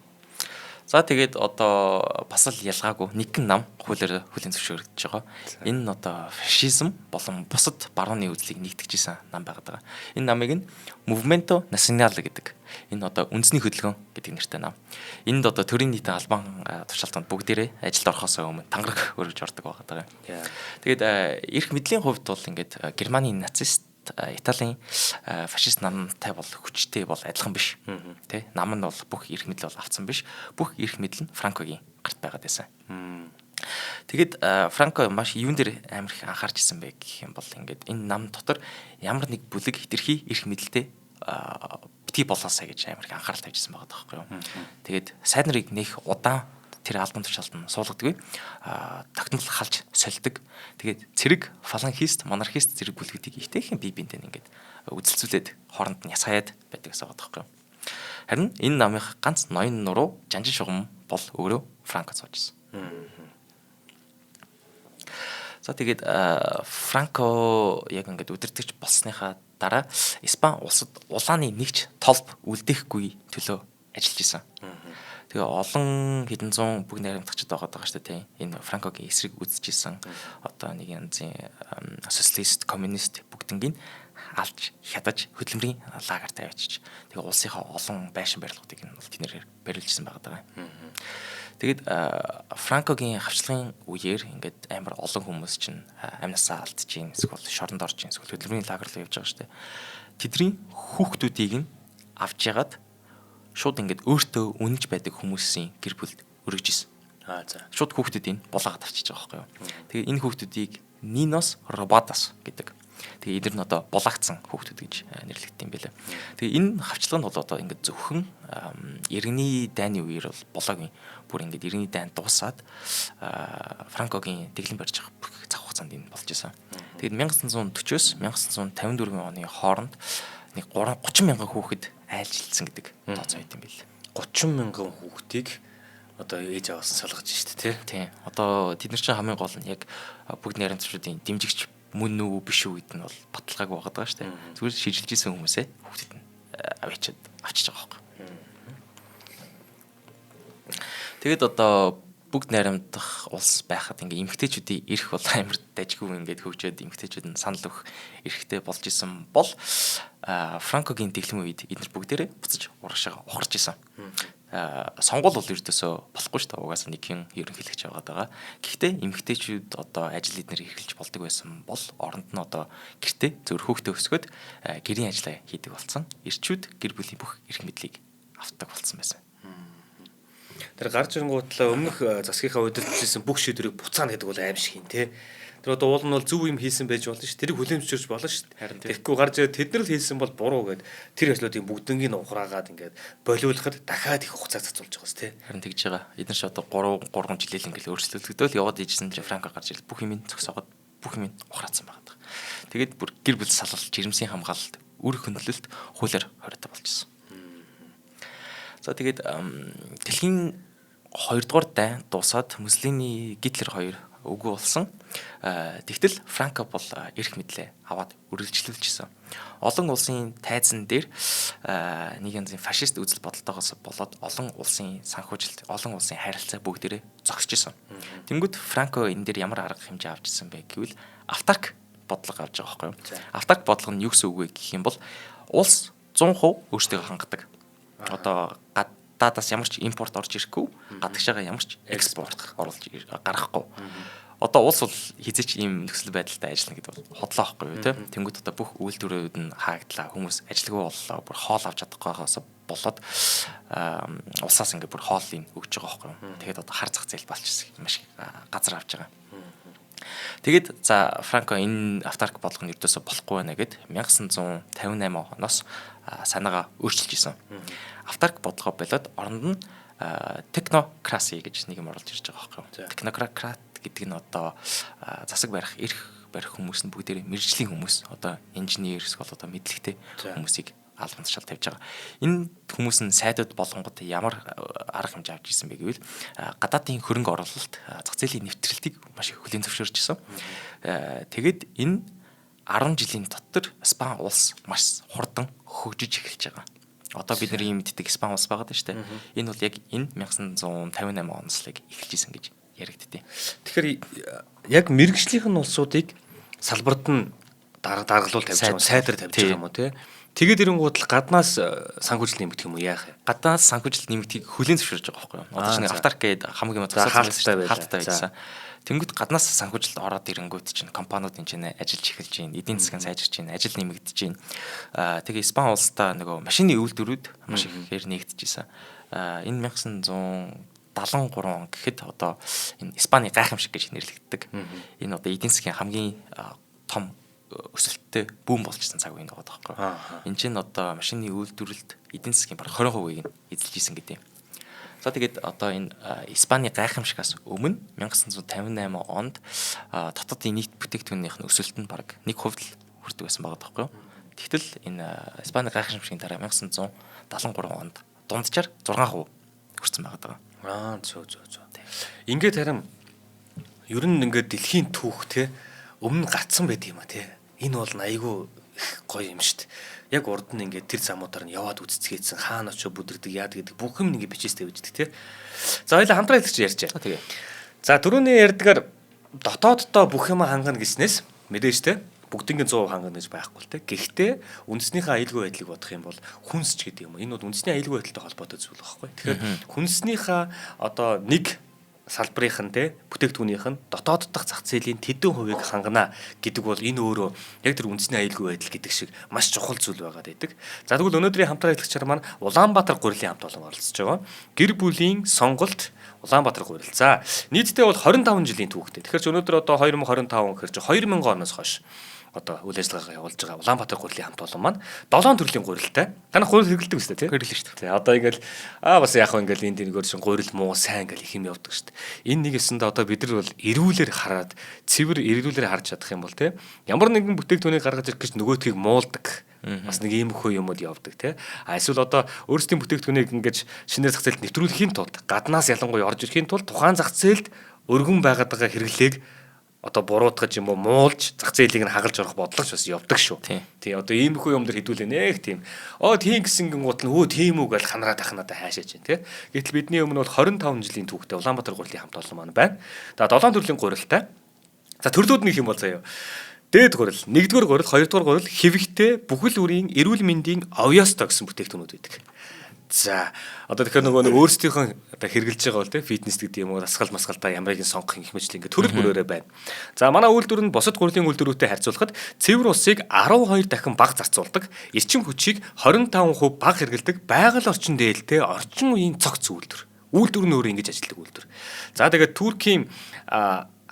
За тэгээд одоо бас л ялгаагүй нэгэн нам хуулиар хүлээн зөвшөөрөгдөж байгаа. Энэ нь одоо фашизм болон бусад барууны үзлийг нэгтгэжсэн нам байгаад байгаа. Энэ намыг нь Movimento Nacional гэдэг. Энэ одоо үндэсний хөдөлгөөн гэдэг нэртэй нам. Энд одоо төрийн нийтийн албан тушаалтанд бүгдээрээ ажилд орохоос өмнө тангараг өргөж ордог байгаа. Тэгээд эрх мэдлийн хувьд бол ингээд Германы нацист Италийн фашист намтай бол хүчтэй бол адилхан биш. Тэ нам нь бол бүх эрх мэдэл бол авцсан биш. Бүх эрх мэдэл нь Франкогийн гарт байгаад байсан. Тэгэд Франко маш юун дээр амар их анхаарч ирсэн бэ гэх юм бол ингээд энэ нам дотор ямар нэг бүлэг хитрхи эрх мэдэлтэй бити болоосаа гэж амар их анхаарал тавьжсэн байгаа байхгүй юу. Тэгээд сайд нарыг нэх удаан тэр албан тушаалтанд суулгадаггүй тогтмол халж сольдог. Тэгээд цэрэг фаланхист, монархист зэрэг бүлгүүдийг ихтэйхэн бие биентэй ингээд үзэлцүүлээд хооронд нь ясгаад байдаг гэсэн байгаа байхгүй юу. Харин энэ намынх ганц ноён нуруу жанжин шугам бол өөрөө Франко цоож ирсэн. За тэгээд Франко яг ингээд удирдахч болсныхаа дараа Испани улсад улааны нэгч толб үлдээхгүй төлөө ажиллаж исэн. Тэгээ олон хэдэн зуун бүгд найрамдагчд байгаа шүү дээ. Энэ Франкогийн эсрэг үзчихсэн одоо нэг янзын социалист, коммунист бүгднийг алж хядаж хөдөлмөрийн лагерт авчиж тэгээ улсынхаа олон байшин барилгуудыг нь бол тэднэр барилжсэн байгаа. Тэгээд Франкогийн хавчлагын үеэр ингээд амар олон хүмүүс чинь амнасаа алдчихин, эсвэл шоронд орж ийн, эсвэл хөдөлмөрийн лагер руу явж байгаа шүү дээ. Тэдний хүүхдүүдийг нь авч ягаад шууд ингээд өөртөө үнэнч байдаг хүмүүсийн гэр бүлд өргөж исэн. За. Шууд хүүхдүүдийг булаагаад авчиж байгаа байхгүй юу. Тэгээ энэ хүүхдүүдийг Ниnos Robatas гэдэг. Тэгээ эдгээр нь одоо булаагдсан хүүхдүүд гэж нэрлэгдсэн юм байлаа. Тэгээ энэ хавчлаганд бол одоо ингээд зөвхөн иргэний дайны үеэр бол болоогүй. Бүр ингээд иргэний дайн дуусаад Франкогийн дэглэм барьж байгаа цаг хугацаанд энэ болж исэн. Тэгээд 1940-с 1954 оны хооронд нэг 30 мянган хүүхэд айлжилсан гэдэг тооцоо байт юм бэл. 30 мянган хүүхдийг одоо ээж аваас салгаж штэ тий. Тийм. Одоо тэд нар чинь хамгийн гол нь яг бүгд найрамдчдын дэмжигч мөн үү биш үү гэдэг нь бол баталгаагүй байгаа шүү дээ. Зүгээр шийдэлж исэн хүмүүсээ хүүхдэд нь авчиж байгаа байхгүй. Тэгэд одоо бүгд найрамдах улс байхад ингээ эмгтээчүүдийн эрх бол амар дажгүй ингээд хөгжөөд эмгтээчүүд нь санал өгөх эрхтэй болж исэн бол Франкогийн дэглэм үед эдгээр бүгдээрээ буцаж урагшаага ухарч исэн. Сонгол бол ердөөсөө болохгүй шүү дээ. Угаасаа нэгэн ерөнхийлөгч байгаа. Гэхдээ эмгтээчүүд одоо ажил эднэр эрхэлж болдог байсан бол оронд нь одоо гэртээ зөв хөөхтэй өсгөөд гэрийн ажиллаа хийдэг болсон. Ирчүүд гэр бүлийн бүх эрх мэдлийг авдаг болсон байсан. Тэр гарч ирэнгуутлаа өмнөх засгийнхаа удирдахжсэн бүх шийдвэрийг буцаана гэдэг бол аим шиг юм те. Тэр одоо уул нь бол зөв юм хийсэн байж болно ш. Тэрийг хүлээмжшүүлж болно ш. Тэгэхгүй гарч ирээд тэд нар л хийсэн бол буруу гэд тэр ажлуудыг бүгднийг ухраагаад ингээд болиулахад дахиад их хугацаа зарцуулж байгаа ш те. Харин тэгж байгаа. Эдгээр ч одоо 3 жилийн ингээл өөрчлөлтөдөл яваад ижсэн чи Франко гарч ирэл бүх юм зөксөөгд бүх юм ухраацсан байгаа. Тэгээд бүр гэр бүл салгалт, жирэмсийн хамгаалалт, үр хөндлөлт хуулиар хоригдсон болчихсон. За тэгээд дэлхийн 2 дугаар дайн дуусаад Муссолини, Гитлер хоёр үгүй болсон. Тэгтэл Франко бол эрх мэдлээ аваад үргэлжлүүлжсэн. Олон улсын тайзан дээр нэг янзын фашист үзэл бодолтойгоос болоод олон улсын санхүүжилт, олон улсын харилцаа бүгдээрээ зогсчихсон. Тэнгүүд Франко энэ дээр ямар арга хэмжээ авч ирсэн бэ гэвэл автарк бодлого авч байгаа байхгүй юу? Автарк бодлого нь юу гэсэн үг вэ гэх юм бол улс 100% өөрсдөө хангадаг. Одоо гадаадаас ямар ч импорт орж ирэхгүй, гадагшаага ямар ч экспорт оруулж гаргахгүй. Одоо улс бол хизээч ийм нөхцөл байдалтай ажиллана гэдэг бол хотлоо байхгүй юу те. Тэнгүүд одоо бүх үйлдвэрүүд нь хаагадлаа, хүмүүс ажилгүй боллоо, бүр хоол авч чадахгүйгаас болоод улсаас ингээ бүр хоолыг өгж байгаа байхгүй юу. Тэгээд одоо хар зах зээл болчихсон маш их газар авч байгаа. Тэгээд за Франко энэ автарк бодлого нь ердөөсөө болохгүй байна гэд 1958 оноос санаагаа өөрчилж исэн. Автарк бодлого болоод оронд нь технокраси гэж нэг юм оруулж ирж байгаа байхгүй юу. Технократ гэдэг нь одоо засаг барих, эрх барих хүмүүс нь бүгдээрээ мэржлийн хүмүүс, одоо инженер эсвэл одоо мэдлэгтэй хүмүүсийг албан тушаал тавьж байгаа. Энэ хүмүүс нь сайдууд болгонгод ямар арга хэмжээ авч ирсэн бэ гэвэл гадаадын хөрөнгө оруулалт, зах зээлийн нэвтрэлтийг маш их хүлээн зөвшөөрч ирсэн. Тэгээд энэ 10 жилийн дотор Испани улс маш хурдан хөгжиж эхэлж байгаа. Одоо бид нар ийм мэддэг Испани улс байгаа даа шүү дээ. Энэ бол яг энэ 1958 оноос л эхэлж исэн гэж яригдтiin. Тэгэхээр яг мэрэгжлийнх нь улсуудыг салбарт нь даргалуул тавьж байгаа, сайдар тавьж байгаа юм уу те? Тэгээд ирэнгууд л гаднаас санхүүжилт нэмэгдэх юм уу яах вэ? Гаднаас санхүүжилт нэмэгдхийг хүлээн зөвшөөрж байгаа байхгүй юу? Одоо чинь автарк гэдэг хамгийн халттай байсан. Тэнгүүд гаднаас санхүүжилт ороод ирэнгүүт чинь компаниуд энэ чинь ажиллаж эхэлж байна, эдийн засгийн сайжирч байна, ажил нэмэгдэж байна. Тэгээ Испани улстай нөгөө машины үйлдвэрүүд маш ихээр нэгдэжсэн. Энэ 1973 он гэхэд одоо энэ Испани гайхамшиг гэж нэрлэгддэг. Энэ одоо эдийн засгийн хамгийн том өсөлттэй бүүн болчихсон цаг үеийн байгаа байхгүй. Энд чинь одоо машины үйлдвэрлэлд эдийн засгийн бараг 20%-ийг эзэлж исэн гэдэг юм. За тэгээд одоо энэ Испани гайхамшигаас өмнө 1958 онд дотоодын нийт бүтээгдэхүүнийх нь өсөлт нь бараг 1% л хүрдэг байсан байгаа байхгүй. Тэгтэл энэ Испани гайхамшигын дараа 1973 онд дунджаар 6% хүрсэн байгаа. Зөө. Ингээд харин ер нь ингээд дэлхийн түүх те өмнө гацсан байд юм а те. Энэ бол айгүй их гоё юм шүү дээ. Яг урд нь ингээд тэр замуудаар нь яваад үцэцгээдсэн хаана очоо бүдэрдэг яад гэдэг бүх юм ингээд бичээстэй үждэг те. За хоёлаа хамтраа хэлж ярьчаа. Тэгээ. За түрүүний ярьдгаар дотооддоо бүх юм хангана гэснээс мэдээж те бүгднийг 100% хангана гэж байхгүй л те. Гэхдээ үндэснийхээ аюулгүй байдлыг бодох юм бол хүнсч гэдэг юм. Энэ бол үндэсний аюулгүй байдалтай холбоотой зүйл байхгүй. Тэгэхээр хүнснийхээ одоо нэг салбарынх нь те бүтээгдэхүүнийх нь дотоод дахь зах зээлийн тэдэн хувийг хангана гэдэг бол энэ өөрөө яг тэр үндэсний аюулгүй байдал гэдэг шиг маш чухал зүйл байгаад байдаг. За тэгвэл өнөөдрийн хамтраа хэлэгчээр маань Улаанбаатар гурилын хамт олон оролцож байгаа. Гэр бүлийн сонголт Улаанбаатар гурил. За нийтдээ бол 25 жилийн түүхтэй. Тэгэхээр ч өнөөдөр одоо 2025 гэхэр чи 2000 оноос хойш одоо үйл ажиллагаа явуулж байгаа Улаанбаатар гурилын хамт олон маань 7 төрлийн гурилтай. Танах гурил хэрэглэдэг үстэй тийм? Хэрэглэж шүү дээ. Одоо ингээл бас яг ингээл энд нэгөр шин гурил муу сайн ингээл их юм явдаг шүү дээ. Энэ нэгэсэндээ одоо бид нар бол эрүүлэр хараад цэвэр эрүүлэр харж чадах юм бол тийм ямар нэгэн бүтээгдэхүүнийг гаргаж ирэх гэж нөгөөдхийг муулдаг. Бас нэг иймэрхүү юмуд явдаг тий. Эсвэл одоо өөрсдийн бүтээгдэхүүнийг ингэж шинээр зах зээлд нэвтрүүлэхийн тулд гаднаас ялангуяа орж ирэхийн тулд тухайн зах зээлд өргөн байгаад байгаа хэрэглээг одоо буруутгаж юм уу муулж зах зээлийг нь хагалж орох бодлого бас явдаг шүү. Тий одоо иймэрхүү юм дээр хэдүүлээ нэх тийм. Тийм гэсэн гингууд нь тийм үү гэж ханараад ах надад хайшаач тий. Гэтэл бидний өмнө бол 25 жилийн түүхтэй Улаанбаатар гурилын хамт олон маань байна. За 7 төрлийн гурилтай. За төрлүүд нэг юм бол заяа. Дээд гурил, 1-р гурил, 2-р гурил хэвэгтэй бүхэл бүрийн эрүүл мэндийн авьяастай гэсэн бүтээгдэхүүнүүд байдаг. За одоо тэгэхээр нөгөө өөрсдийнхөө одоо хэрэгжилж байгаа бол те фитнес гэдэг юм уу дасгал масгалдаа ямарыг нь сонгох их мэтлээ ингээд төрөл бүрээрээ байна. За манай үйлдвэр нь бусад гурилын үйлдвэрүүтэй харьцуулахад цэвэр усыг 12 дахин бага зарцуулдаг, эрчим хүчийг 25% бага хэрэглэдэг байгаль орчин дээлтэй орчин үеийн цогц үйлдвэр. Үйлдвэр нь өөрөө ингэж ажилладаг үйлдвэр. За тэгээд Туркийн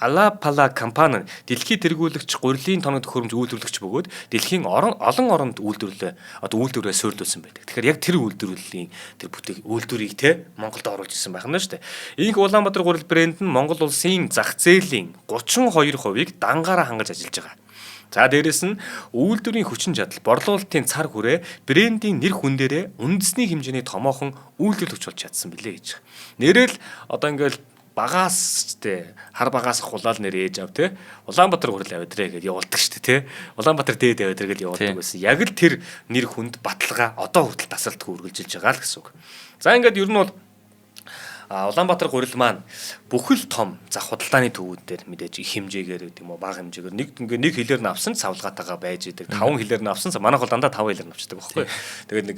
Алапала компани дэлхийд тэргүүлэгч гурилын тоног төхөөрөмж үйлдвэрлэгч бөгөөд дэлхийн олон оронд үйлдвэрээ суйрлуулсан байдаг. Тэгэхээр яг тэр үйлдвэрлэлийн тэр бүтээг үйлдвэрийг те Монголд оруулж ирсэн байх нь шүү дээ. Ийх Улаанбаатар гурил брэнд нь Монгол улсын зах зээлийн 32%-ийг дангаараа хангаж ажиллаж байгаа. За дээрэс нь үйлдвэрийн хүчин чадал, борлуулалтын цар хүрээ брендийн нэр хүн дээрээ үндэсний хэмжээний томоохон үйлдвэрлэгч болж чадсан билээ гэж. Нэрэл одоо ингээл багаас те хар багаас хулаал нэр ээж ав те Улаанбаатар гурил авдрэ гэдээ явуулдаг шүү дээ те Улаанбаатар дээд авдрэ гэдээ явуулдаг байсан. Яг л тэр нэр хүнд баталгаа одоо хүртэл тасралтгүй үргэлжилж байгаа л гэсэн үг. За ингээд ер нь бол Улаанбаатар гурил маань бүхэл том зах худалдааны төвүүд дээр мэдээж их хэмжээгээр гэдэг юм уу бага хэмжээгээр нэг хэлээр нь авсан цавлгаатайгаа байж идэг 5 хэлээр нь авсан манайх бол дандаа 5 хэлээр нь авчдаг байхгүй. Тэгээд нэг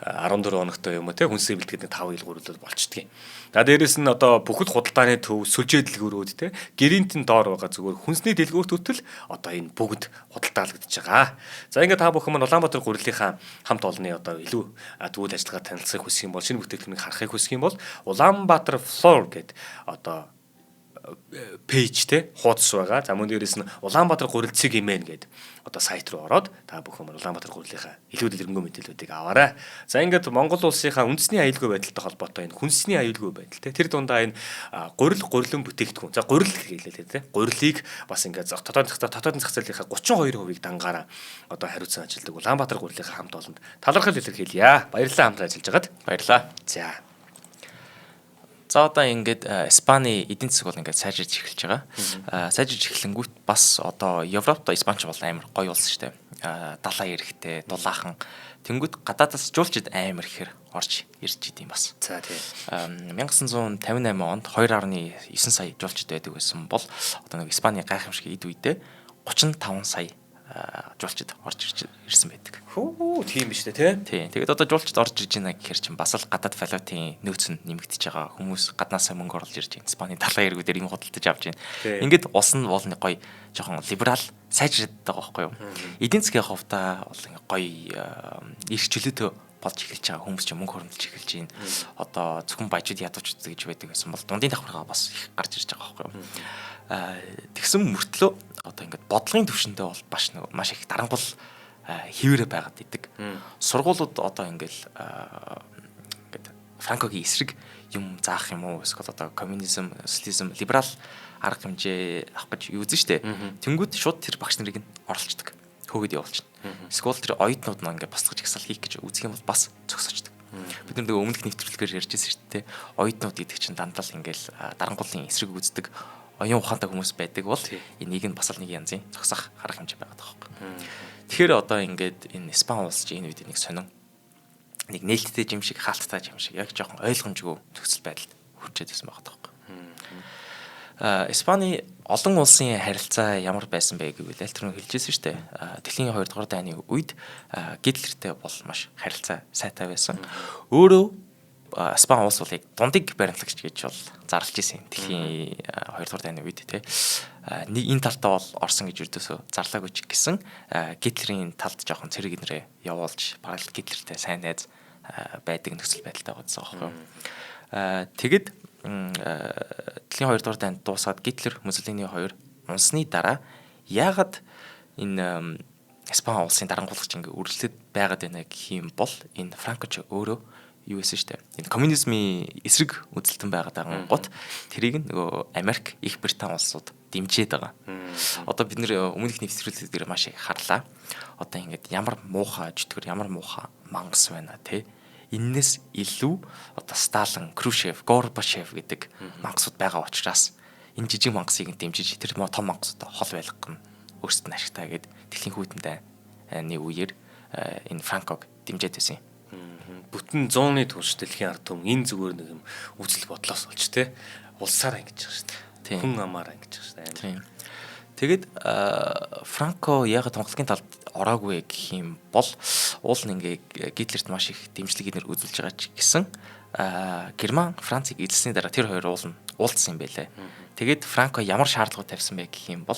14 хоногтой юм уу те хүнсээ бэлтгээд нэг 5 хэл гурилууд болчдөг юм. За дээрэс нь одоо бүхэл худалдааны төв сүлжээ дэлгүүрүүд те гэрийнтэн доор байгаа зүгээр хүнсний дэлгүүрт хүртэл одоо энэ бүгд худалдаалагдаж байгаа. За ингээд та бүхэн маань Улаанбаатар гурилынхаа хамт олонны одоо илүү тэгвэл ажиллагаа танилцахыг хүсэх юм бол шинэ бүтээгдэхүүнийг харахыг хүсэх юм бол Улаанбаатар Floor гэдэг одоо пэйж те хуудас байгаа. За мөн дээрээс нь Улаанбаатар гурил цэг имэн гэдэг одоо сайт руу ороод та бүхэн Улаанбаатар гурилынхаа илүү дэлгэрэнгүй мэдээллүүдийг аваарай. За ингээд Монгол улсынхаа үндэсний аюулгүй байдалтай холбоотой энэ хүнсний аюулгүй байдал те тэр дундаа энэ гурилын бүтээгдэхүүн. За гурил хэлээ те. Гурилыг бас ингээд дотоодын зах зээлийнхаа 32%-ийг дангаараа одоо хариуцсан ажилладаг Улаанбаатар гурилынхаа хамт олонд талархал илэрхийлье. Баярлалаа хамт ажиллаж байгаад. Баярлалаа. За одоо ингээд Испани эдийн засаг бол ингээд сайжирч эхэлж байгаа. Сайжирч эхлэнгүүт бас одоо Европт Испанч бол амар гоё улс шүү дээ. Далайн эрэхтэй, дулаахан. Тэнгүүд гадаадаас жуулчид амар ихээр орж ирж идэм бас. За тийм. 1958 онд 2.9 сая жуулчид байдаг байсан бол одоо нэг Испани гайхамшиг эд үедээ 35 сая жуулчид орж ирсэн байдаг. Хөө тийм биш үү те. Тийм. Тэгээд одоо жуулчид орж ирж байна гэхээр чинь бас л гадаад валютын нөөц нь нэмэгдэж байгаа. Хүмүүс гаднаасаа мөнгө оруулж ирж байна. Испани далайн эргүүдээр юм худалдаж авч байна. Ингээд улс нь бол нэг гоё жоохон либерал сайжраад байгаа байхгүй юу? Эдийн засгийн хувьдаа бол гоё эрх чөлөөтэй болж эхэлж байгаа. Хүмүүс ч мөнгө хөрөмжилж эхэлж байна. Одоо зөвхөн баяжууд ядууч гэж байдаг гэсэн бол дундын давхаргаа бас их гарч ирж байгаа байхгүй юу? Тэгсэн мөртлөө одоо ингээд бодлогын төвшөндөө бол маш их дарангуул хിവэрэ байгаад идэг. Сургуулиуд одоо ингээд Франкогийн эсрэг юм заах юм уу? Эсвэл одоо коммунизм, социализм, либерал арга хэмжээ авах гэж юу үзэн штэ. Тэнгүүд шууд тэр багш нарыг нь оруулцдаг. Хөөгд явуулчихна. Эсвэл тэр оюутнууд нь ингээд босгож ихсал хийх гэж үзэх юм бол бас зогсоочдөг. Бид нар өмнөх нэвтрүүлгээр ярьжсэн шүү дээ. Оюутнууд гэдэг чинь дандаа л ингээд дарангуулын эсрэг үздэг оюун ухаантай хүмүүс байдаг бол энийг нь бас л нэг янзын зогсох арга хэмжээ байгаа тоххой. Тэгэхээр одоо ингээд энэ Испани улс чинь энэ үед нэг сонин нэг нээлттэй юм шиг хаалттай юм шиг яг жоохон ойлгомжгүй нөхцөл байдалд хүрчээд ирсэн байгаа тоххой. Испани олон улсын харилцаа ямар байсан бэ гэвэл альтернатив хэлжсэн шүү дээ. Дэлхийн 2 дугаар дайны үед Гитлертэй бол маш харилцаа сайтай байсан. Өөрөө Испани улс бол яг дундыг баримтлагч гэж бол зарлж ирсэн. Дэлхийн 2 дугаар дайны үед тий. Нэг энэ талтаа бол орсон гэж юрдөөсөө зарлаагүй ч гэсэн Гитлерийн талд жоохон цэрэг нэрээ явуулж параллел Гитлертэй сайн найз байдаг нөхцөл байдалтай байсан байхгүй юу. Тэгэд Дэлхийн 2 дугаар дайнд дуусаад Гитлер, Муссолини хоёр унсны дараа яагаад энэ Испани улсын дарангуулагч ингээ үргэлжлээд байгаад байна гэх юм бол энэ Франко ч өөрөө юу гэсэн штэ. Энэ коммунизмын эсрэг үзэлтэн байгаад байгаа гот тэрийг нөгөө Америк, Их Британи улсууд дэмжиж байгаа. Одоо бид нэр өмнөх нэвтрүүлэг дээр маш их харлаа. Одоо ингээд ямар муухай житгэр, ямар муухай мангас байна те. Иннээс илүү одоо Сталин, Крушев, Горбачев гэдэг мангасууд байгаа учраас энэ жижиг мангасыг дэмжиж тэр том мангасуудаа хол байлгах нь өөрсдөд нь ашигтай гэд дэлхийн хүйтэнтэй нэг үеэр энэ Франког дэмжиж байсан юм. Бүтэн 100-ны турш дэлхийн ард түмэн энэ зүгээр нэг юм үзэл бодлоос болж те улсаар ангиж байгаа шүү дээ. Хүн амаар ангиж байгаа шүү дээ. Тэгээд Франко яг тунхлагын талд ороогүй гэх юм бол уул нь ингээ Гитлерт маш их дэмжлэг инээр үзүүлж байгаа ч гэсэн Герман Францыг эзэлсний дараа тэр хоёр уул нь уулзсан юм байлээ. Тэгээд Франко ямар шаардлагууд тавьсан бэ гэх юм бол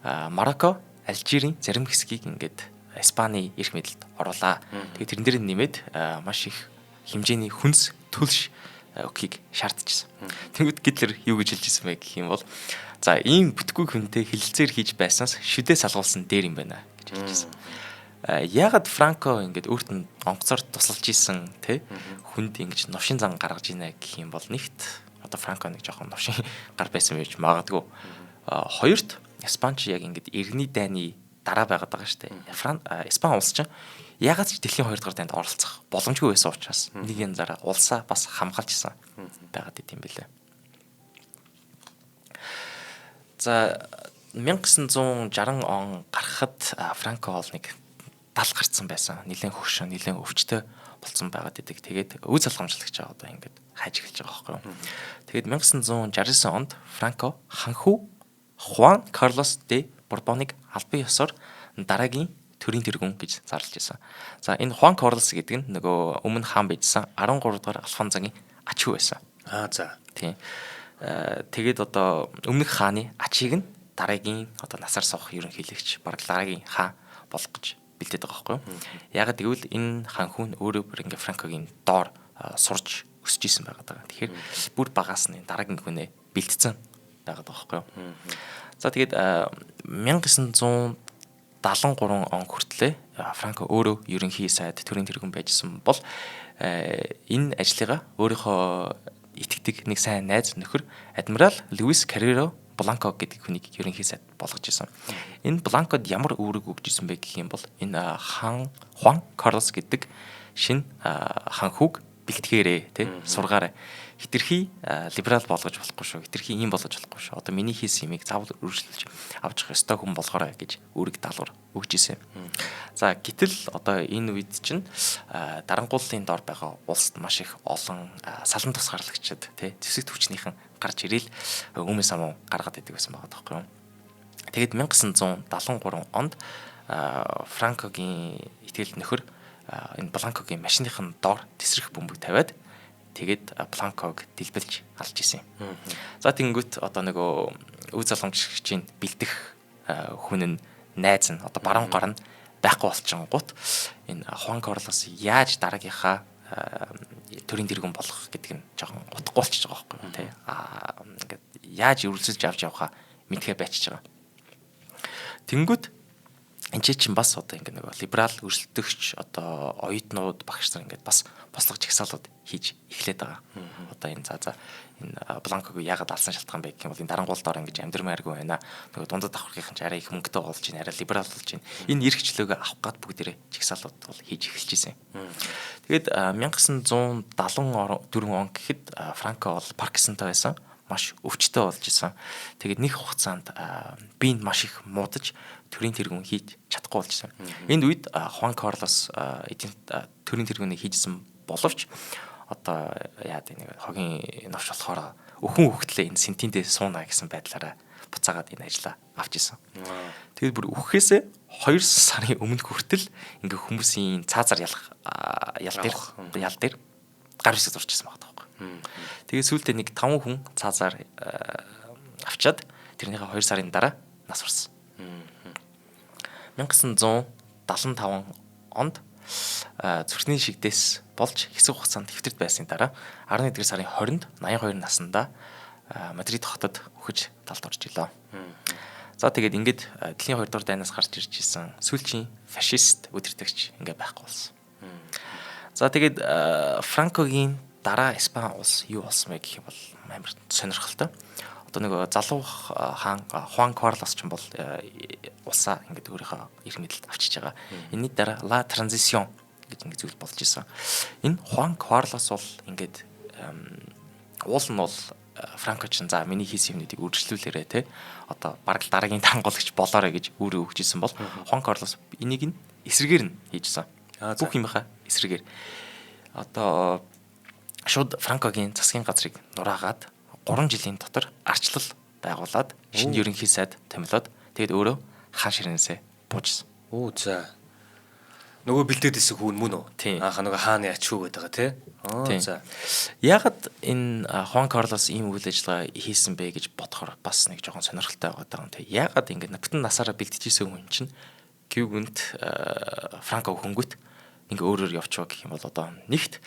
Марокко, Алжирийн зарим хэсгийг ингээд Испани эрх мэдэлд оруулаа. Тэгээд тэрэн дээр нэмээд маш их хэмжээний хүнс төлш өгөхийг шаардчихсан. Тэгвэл Гитлер юу гэж хэлж ирсэн бэ гэх юм бол за ийм бүтггүй хүнтэй хилцээр хийж байснаас шүдээ салгуулсан дээр юм байна гэж хэлж ирсэн. Ягаад Франко ингээд өөрт нь онгоцоор тусалж исэн те хүнд ингэж новшин зан гаргаж ийна гэх юм бол нэгт одоо Франко нэг жоохон новшин гар байсан байж магадгүй. Хоёрт Испанч яг ингээд иргэний дайны дараа байгаад байгаа шүү дээ. Испани улс чинь ягаад ч дэлхийн 2 дугаар дайнд оролцох боломжгүй байсан учраас нэг юм зараа улсаа бас хамгаалжсэн байгаад идэм билээ. За 1960 он гарахад Франко бол нэг дал гарцсан байсан. Нилээн хөгшин, нилээн өвчтөй болсон байгаад идэг. Тэгээд үе залгамжлагч одоо ингээд хайж эхэлж байгаа байхгүй юу. Тэгээд 1969 онд Франко ханхүү Хуан Карлос де Борбоныг албан ёсоор дараагийн төрийн тэргүүн гэж зарлаж байсан. За энэ Хуан Карлос гэдэг нь нөгөө өмнө хаан байжсан 13 дугаар Алфонсогийн ач хүү байсан. За. Тийм. Тэгээд одоо өмнөх хааны ачийг нь дараагийн одоо насаар суух ерөнхийлөгч баг дараагийн хаан болох гэж бэлдээд байгаа байхгүй юу. Ягаад гэвэл энэ хаан хүн өөрөө бүр ингээ Франкогийн доор сурж өсөж исэн байгаа даа. Тэгэхээр бүр багаас нь дараагийн хүнээ бэлдсэн байгаа байхгүй юу. За тэгээд 1973 он хүртлээ Франко өөрөө ерөнхий сайд төрийн тэргүүн байжсэн бол энэ ажлыгаа өөрийнхөө итгэдэг нэг сайн найз нөхөр адмирал Луис Карреро Бланко гэдэг хүнийг ерөнхий сайд болгож исэн. Энэ Бланкод ямар үүрэг өгч исэн бэ гэх юм бол энэ Хуан Карлос гэдэг шинэ ханхүүг бэлтгээрээ тий сургаарай. Хитрхи либерал болгож болохгүй шүү. Хитрхи ийм болгож болохгүй шүү. Одоо миний хийсэн юмыг заавал үргэлжлүүлж авчих ёстой хүн болгоорой гэж үүрэг даалгавар өгч ирсэн. За гэтэл одоо энэ үед чинь дарангууллын дор байгаа улсад маш их олон салан тусгаарлагчид тий зэвсэг төвчнийхэн гарч ирээл өмнө самуу гаргаад идэг байсан байгаа тоххой юм. Тэгэд 1973 онд Франкогийн итгэл нөхөр энэ Бланкогийн машиныхын доор тесрэх бөмбөг тавиад тэгээд Бланког дэлбэлж алж исэн юм. За тэнгүүт одоо нөгөө үе залгамжлагчийн бэлдэх хүн нь найз нь одоо баруун гар нь байхгүй болчихгонгууд энэ Хуан Карлос яаж дараагийнхаа төрийн тэргүүн болох гэдэг нь жоохон утгагүй болчихж байгаа байхгүй тий. Ингээд яаж өрөлсөж авч явахаа мэдхээ байчж байгаа. Тэнгүүт энэ чинь бас одоо ингэ нэг либерал өрсөлдөгч одоо оюутнууд багш нар ингээд бас бослого жагсаалууд хийж эхлэдэг байгаа. Одоо энэ энэ Бланког яагаад алсан шалтгаан бэ гэх юм бол энэ дарангуулдаар ингэж амьдрмааргүй байна. Нөгөө дундад давхаргийнхан ч арай их мөнгөтэй болж байна, арай либерал болж байна. Энэ эрхчлөөгөө авах гад бүгдээрээ жагсаалууд бол хийж эхэлж ирсэн. Тэгээд 1974 он гэхэд Франко бол Паркинсонтой байсан. Маш өвчтөй болж исэн. Тэгээд нэг хугацаанд би маш их муудаж төрийн тэргүүн хийж чадахгүй болжсэн. Энд үед Хуан Карлос төрийн тэргүүнийг хийжсэн боловч одоо яад нэг хогийн новш болохоор өхөн хөхтлээ энэ сентиндээ сууна гэсэн байдлаараа буцаагаад энэ ажлаа авч исэн. Тэгээд бүр үхэхээсээ 2 сарын өмнө хүртэл ингээ хүмүүсийн цаазаар ял дээр гар бисэд орчихсан байгаа тоххой. Тэгээд сүүлдээ нэг 5 хүн цаазаар авчаад тэрнийхээ 2 сарын дараа нас барсан. 1975 онд зүрхний шигдээс болж хэсэг хугацаанд хэвтэрд байсан дараа 11 сарын 20-нд 82 наснда Мадрид хотод үхэж талд орж илээ. За тэгээд ингээд дэлхийн 2 дугаар дайнаас гарч ирж исэн сүүлчийн фашист удирдагч ингээ байхгүй болсон. За тэгээд Франкогийн дараа Испани улс юу болсон бэ гэх юм бол амар сонирхолтой. Одоо нэг залуу хаан Хуан Карлос ч юм бол улсаа ингээд өөрийнхөө эрх мэдэлд авчиж байгаа. Энэний дараа La Transition гэж нэг зүйл болж исэн. Энэ Хуан Карлос бол ингээд уул нь бол Франко ч за миний хийсэн юмнуудыг үргэлжлүүлээрэ те одоо бараг дараагийн тангуулагч болоорой гэж өөрөө өгчээсэн бол Хуан Карлос энийг нь эсрэгээр нь хийжсэн. Бүх юмхаа эсрэгээр одоо шууд Франкогийн засгийн газрыг нураагаад 3 жилийн дотор арчлал байгуулад шинэ ерөнхий сайд томилоод тэгээд өөрөө хаан ширнээсээ буужсан. Оо за. Нөгөө бэлдээд исэн хүн мөн үү? Анх нөгөө хааны ачуу гэдэг байгаа тий. За. Яагаад энэ Хуан Карлос ийм үйл ажиллагаа хийсэн бэ гэж бодохоор бас нэг жоохон сонирхолтой байгаа юм тий. Яагаад ингэ бүтэн насаараа бэлтгэжсэн хүн чинь гівгүнт Франко хөнгөт ингээ өөрөөр явчихва гэх юм бол одоо нэгт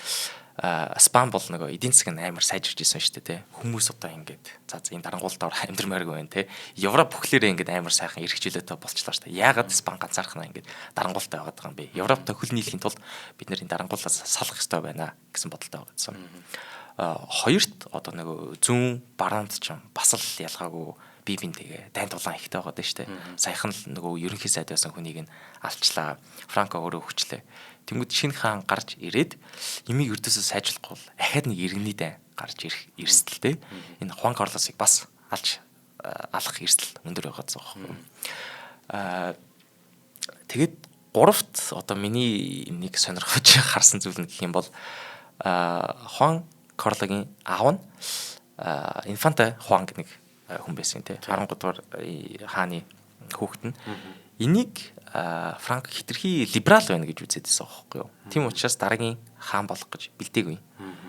Испани бол нөгөө эдийн засаг нь амар сайжирч ирсэн шүү дээ тий. Хүмүүс одоо ингээд за энэ дарангуулалтаар амьдрмааргүй байна тий. Европ бүхлээрээ ингээд амар сайхан эрхчлөөтэй болчихлоо шүү дээ. Яагаад Испани ганцаархнаа ингээд дарангуулалтаа яваад байгаа юм бэ? Европтой хөл нийлэхийн тулд бид нэр энэ дарангуулалтаас салах хэрэгтэй байна гэсэн бодолтой байсан. Хоёрт одоо нөгөө зүүн баруунд ч бас л ялгаагүй бие бинтэйгээ дайн дулаан ихтэй байгаа дээ шүү дээ. Саяхан л нөгөө ерөнхий сайд байсан хүнийг нь алчлаа. Франко өөрөө хүчлээ. Тэнгүүд шинэ хаан гарч ирээд ямиг өрдөөсөө сайжруулахгүй бол ахаад нэг иргэний дай гарч ирэх эрсдэлтэй. Энэ Хуан Карлосыг бас алах эрсдэл өндөр байгаа зөөх. Тэгээд гуравт одоо миний нэг сонирхож харсан зүйл нь гэх юм бол Хуан Карлогийн аав нь Инфанта Хуан гэх нэг хүн байсан тий. 13 дугаар хааны хүүхэд нь энийг Франк хитрхи либерал байна гэж үзээд байсан байхгүй юу. Тийм учраас дараагийн хаан болох гэж бэлдээгүй.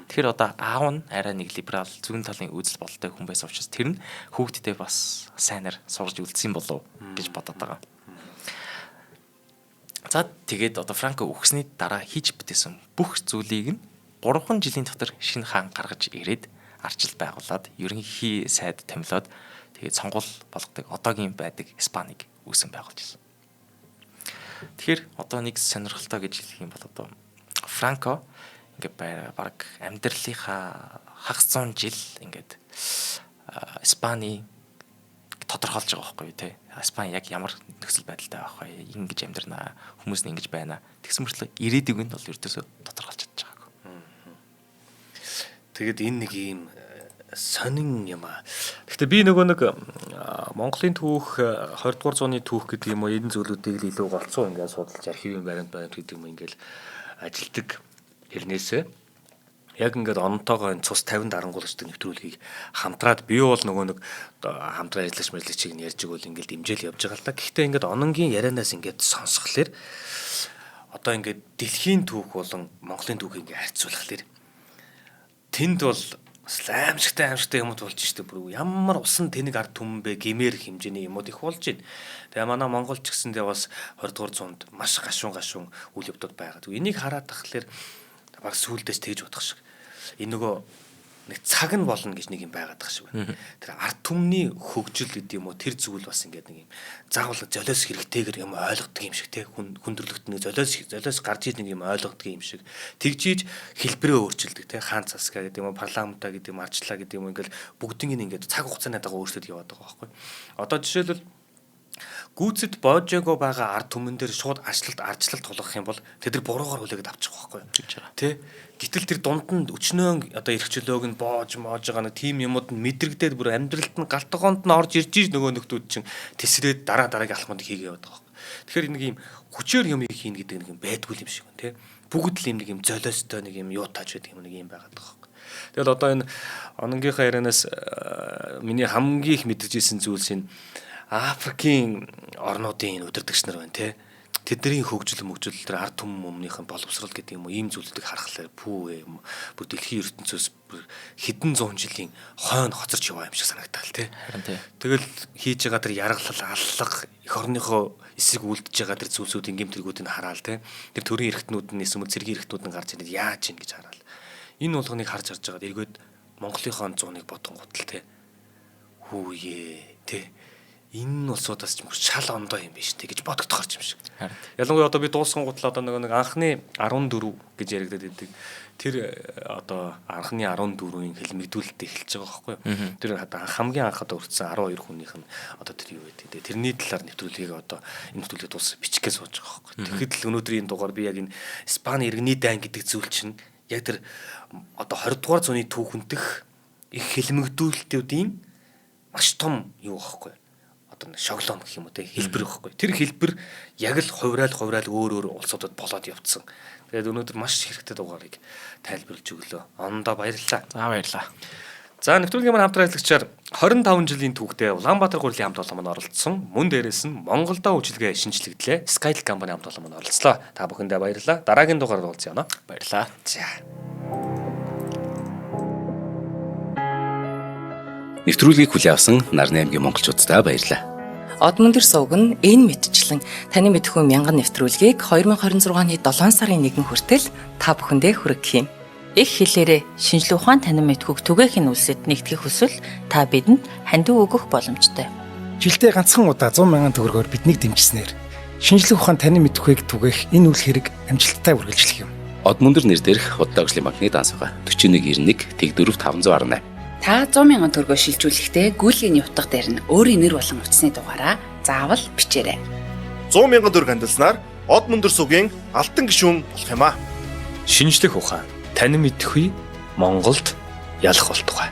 Тэгэхээр одоо аав нь арай нэг либерал зүүн талын үзэл бодолтой хүн байсан учраас тэр нь хүүхдтэй бас сайнаар сурж үлдсэн болов гэж бодоод байгаа. За тэгээд одоо Франко өгсөний дараа хийж бүтээсэн бүх зүйлийг нь 3 жилийн дотор шинэ хаан гаргаж ирээд арчил байгуулад ерөнхий сайд томилоод тэгээд сонгуул болгодог одоогийн байдаг Испанийг үүсэн байгуулж ирсэн. Тэгэхээр одоо нэг сонирхолтой гэж хэлэх юм бол одоо Франко ингээд баг амьдралынхаа хагас 100 жил ингээд Испани тодорхойлж байгаа байхгүй тий. Испани яг ямар нөхцөл байдалтай байх вэ? Ингэж амьдрнаа, хүмүүс нь ингэж байна. Тэгсэн мөртлөө ирээдүйг нь бол ердөөсөө тодорхойлж чадчих байгаагүй. Тэгээд энэ нэг юм сонин юм аа. Гэхдээ би нөгөө нэг Монголын түүх 20 дугаар зууны түүх гэдэг юм уу энэ зүйлүүдийг л илүү голцоо ингээд судалж архивын баримт гэдэг юм ингээл ажилтдаг хэрнээсээ яг ингээд онтойгоо энэ цус 50 дарангуулагчдаг нэвтрүүлгийг хамтраад би бол нөгөө нэг хамтран ажиллаж мэдлэгчийг нь ярьж игэл ингээд дэмжээл явж байгаа л да. Гэхдээ ингээд ононгийн ярианаас ингээд сонсхолоор одоо ингээд дэлхийн түүх болон Монголын түүхийг ингээд харьцуулахлаар тэнд бол аимшигтай юмуд болж штэ бүр ямар усан тэнэг ард түмэн бэ гэмээр хэмжээний юмуд их болж байна. Тэгээ манай Монгол ч гэсэндээ бас 20 дугаар зуунд маш гашуун үйл явдлууд байгаа. Энийг хараад тахлаар баг сүулдээс тэгж бодох шиг. Энэ нөгөө нэг цаг нь болно гэж нэг юм байгаад байгаа шиг байна. Тэр ард түмний хөгжил гэдэг юм уу тэр зүйл бас ингээд нэг юм заавал золиос хэрэгтэйгэр юм ойлгодог юм шиг те хүндрэлт нэг золиос гарч иж нэг юм ойлгодог юм шиг тэгжиж хэлбэрээ өөрчилдөг те хаан цасгаа гэдэг юм уу парламентаа гэдэг юм арчлаа гэдэг юм ингээл бүгдийг ингээд цаг хугацааны дагуу өөрчлөд яваад байгаа байхгүй. Одоо жишээлбэл гүйцэд боожэго байгаа ард түмэн дээр шууд арчлалт тулгах юм бол тэд нар буруугаар хүлээгээд авчих واخхой гэж байгаа. Тэ? Гэтэл тэр дунд нь өчнөө одоо эрхчлөөг нь боож байгаа нэг тим юмуд нь мэдрэгдээд бүр амьдралд нь галтгоонд нь орж ирж нөгөө нөхдүүд чинь тесрээд дараагийн алхмыг хийгээ яваад байгаа. Тэгэхээр нэг юм хүчээр юм хийн гэдэг нэг юм байдгүй юм шиг байна. Тэ? Бүгд л юм нэг юм золиостой нэг юм юутаач гэдэг юм нэг юм байгаад байгаа. Тэгэл одоо энэ ононгийнхаа ярианаас миний хамгийн их мэдэрчсэн зүйлс энэ Африкийн орнуудын удирдагч нар байна те. Тэдний хөгжил тэр ард түмэн өмнөнийх нь боловсрал гэдэг юм уу ийм зүйлүүдийг харахаар бүр дэлхийн ертөнцөөс хэдэн зуун жилийн хойно хоцорч яваа юм шиг санагдтал те. Тэгэл хийж байгаа тэр яргалал аллах эх орныхоо эсрэг үлдэж байгаа тэр зүйлсүүд ингээм тэргүүдийг хараал те. Тэр төрийн эрхтнүүд нь эсвэл цэргийн эрхтнүүд нь гарч ирээд яаж ийн гэж хараал. Энэ болгоныг харж байгаа эргээд Монголынхон зууныг бодон гутал те. Хүүе те. энэ улсуудаас ч мөр шал ондоо юм биш тэгэж бодогдох гарч юм шиг. Харин. Ялангуяа одоо би дуусган гутал одоо нэг анхны 14 гэж яригдаад байдаг. Тэр одоо анхны 14-ийн хэлмэгдүүлэлт эхэлж байгаа байхгүй юу? Тэр хамгийн анх одоо өртсөн 12 хүнийх нь одоо тэр юу гэдэг. Тэрний талаар нэвтрүүлгийг одоо энэ нэвтрүүлгийг дуусгах бичгээ сууж байгаа байхгүй юу? Тэгэхэд л өнөөдрийн дугаар би яг энэ Испани иргэний дайн гэдэг зүйл чинь яг тэр одоо 20 дугаар зууны түүхэнтэх их хэлмэгдүүлэлтүүдийн маш том юу байхгүй юу? Одоо шоглоом гэх юм уу те хэлбэр байхгүй. Тэр хэлбэр яг л хувраал өөр улсуудад болоод явцсан. Тэгээд өнөөдөр маш хэрэгтэй дугаарыг тайлбарлаж өглөө. Ондоо баярлалаа. За баярлалаа. За нэвтрүүлгийн маань хамтран ажиллагчаар 25 жилийн түүхтэй Улаанбаатар гурилын хамт олон маань оролцсон. Мөн дээрээс нь Монголдо үйлчилгээ шинжлэхдээ Skytel компани хамт олон маань оролцлоо. Та бүхэндээ баярлалаа. Дараагийн дугаараар уулзъя оноо. Баярлалаа. За. Нэвтрүүлгийг хүлээн авсан Нарны аймгийн монголчуудтай баярлалаа. Одмондөр сувг нь энэ мэдчлэн таны мэдхүйн мянган нэвтрүүлгийг 2026 оны 7 сарын 1 хүртэл та бүхэндээ хүргэх юм. Их хэлээрээ шинжлэх ухаан танин мэдхүйг түгээхийн үлсэд нэгтгэх хүсвэл та бидэнд хандив өгөх боломжтой. Жилдээ ганцхан удаа 100 мянган төгрөгөөр биднийг дэмжснээр шинжлэх ухаан танин мэдхүйг түгээх энэ үйл хэрэг амжилттай үргэлжлэх юм. Одмондөр нэр дээрх Худалдаа агшлын банкны дансага 4191 тэг 4518. Та 100 мянган төгрөгөөр шилжүүлэхдээ гүйлгийн утга дээр нь өөрийн нэр болон утасны дугаараа заавал бичээрэй. 100 мянган төгрөг хандалснаар Одмондөр сувгийн алтан гишүүн болох юм а. Шинжлэх ухаан танин мэдхгүй Монголд ялах болтугай.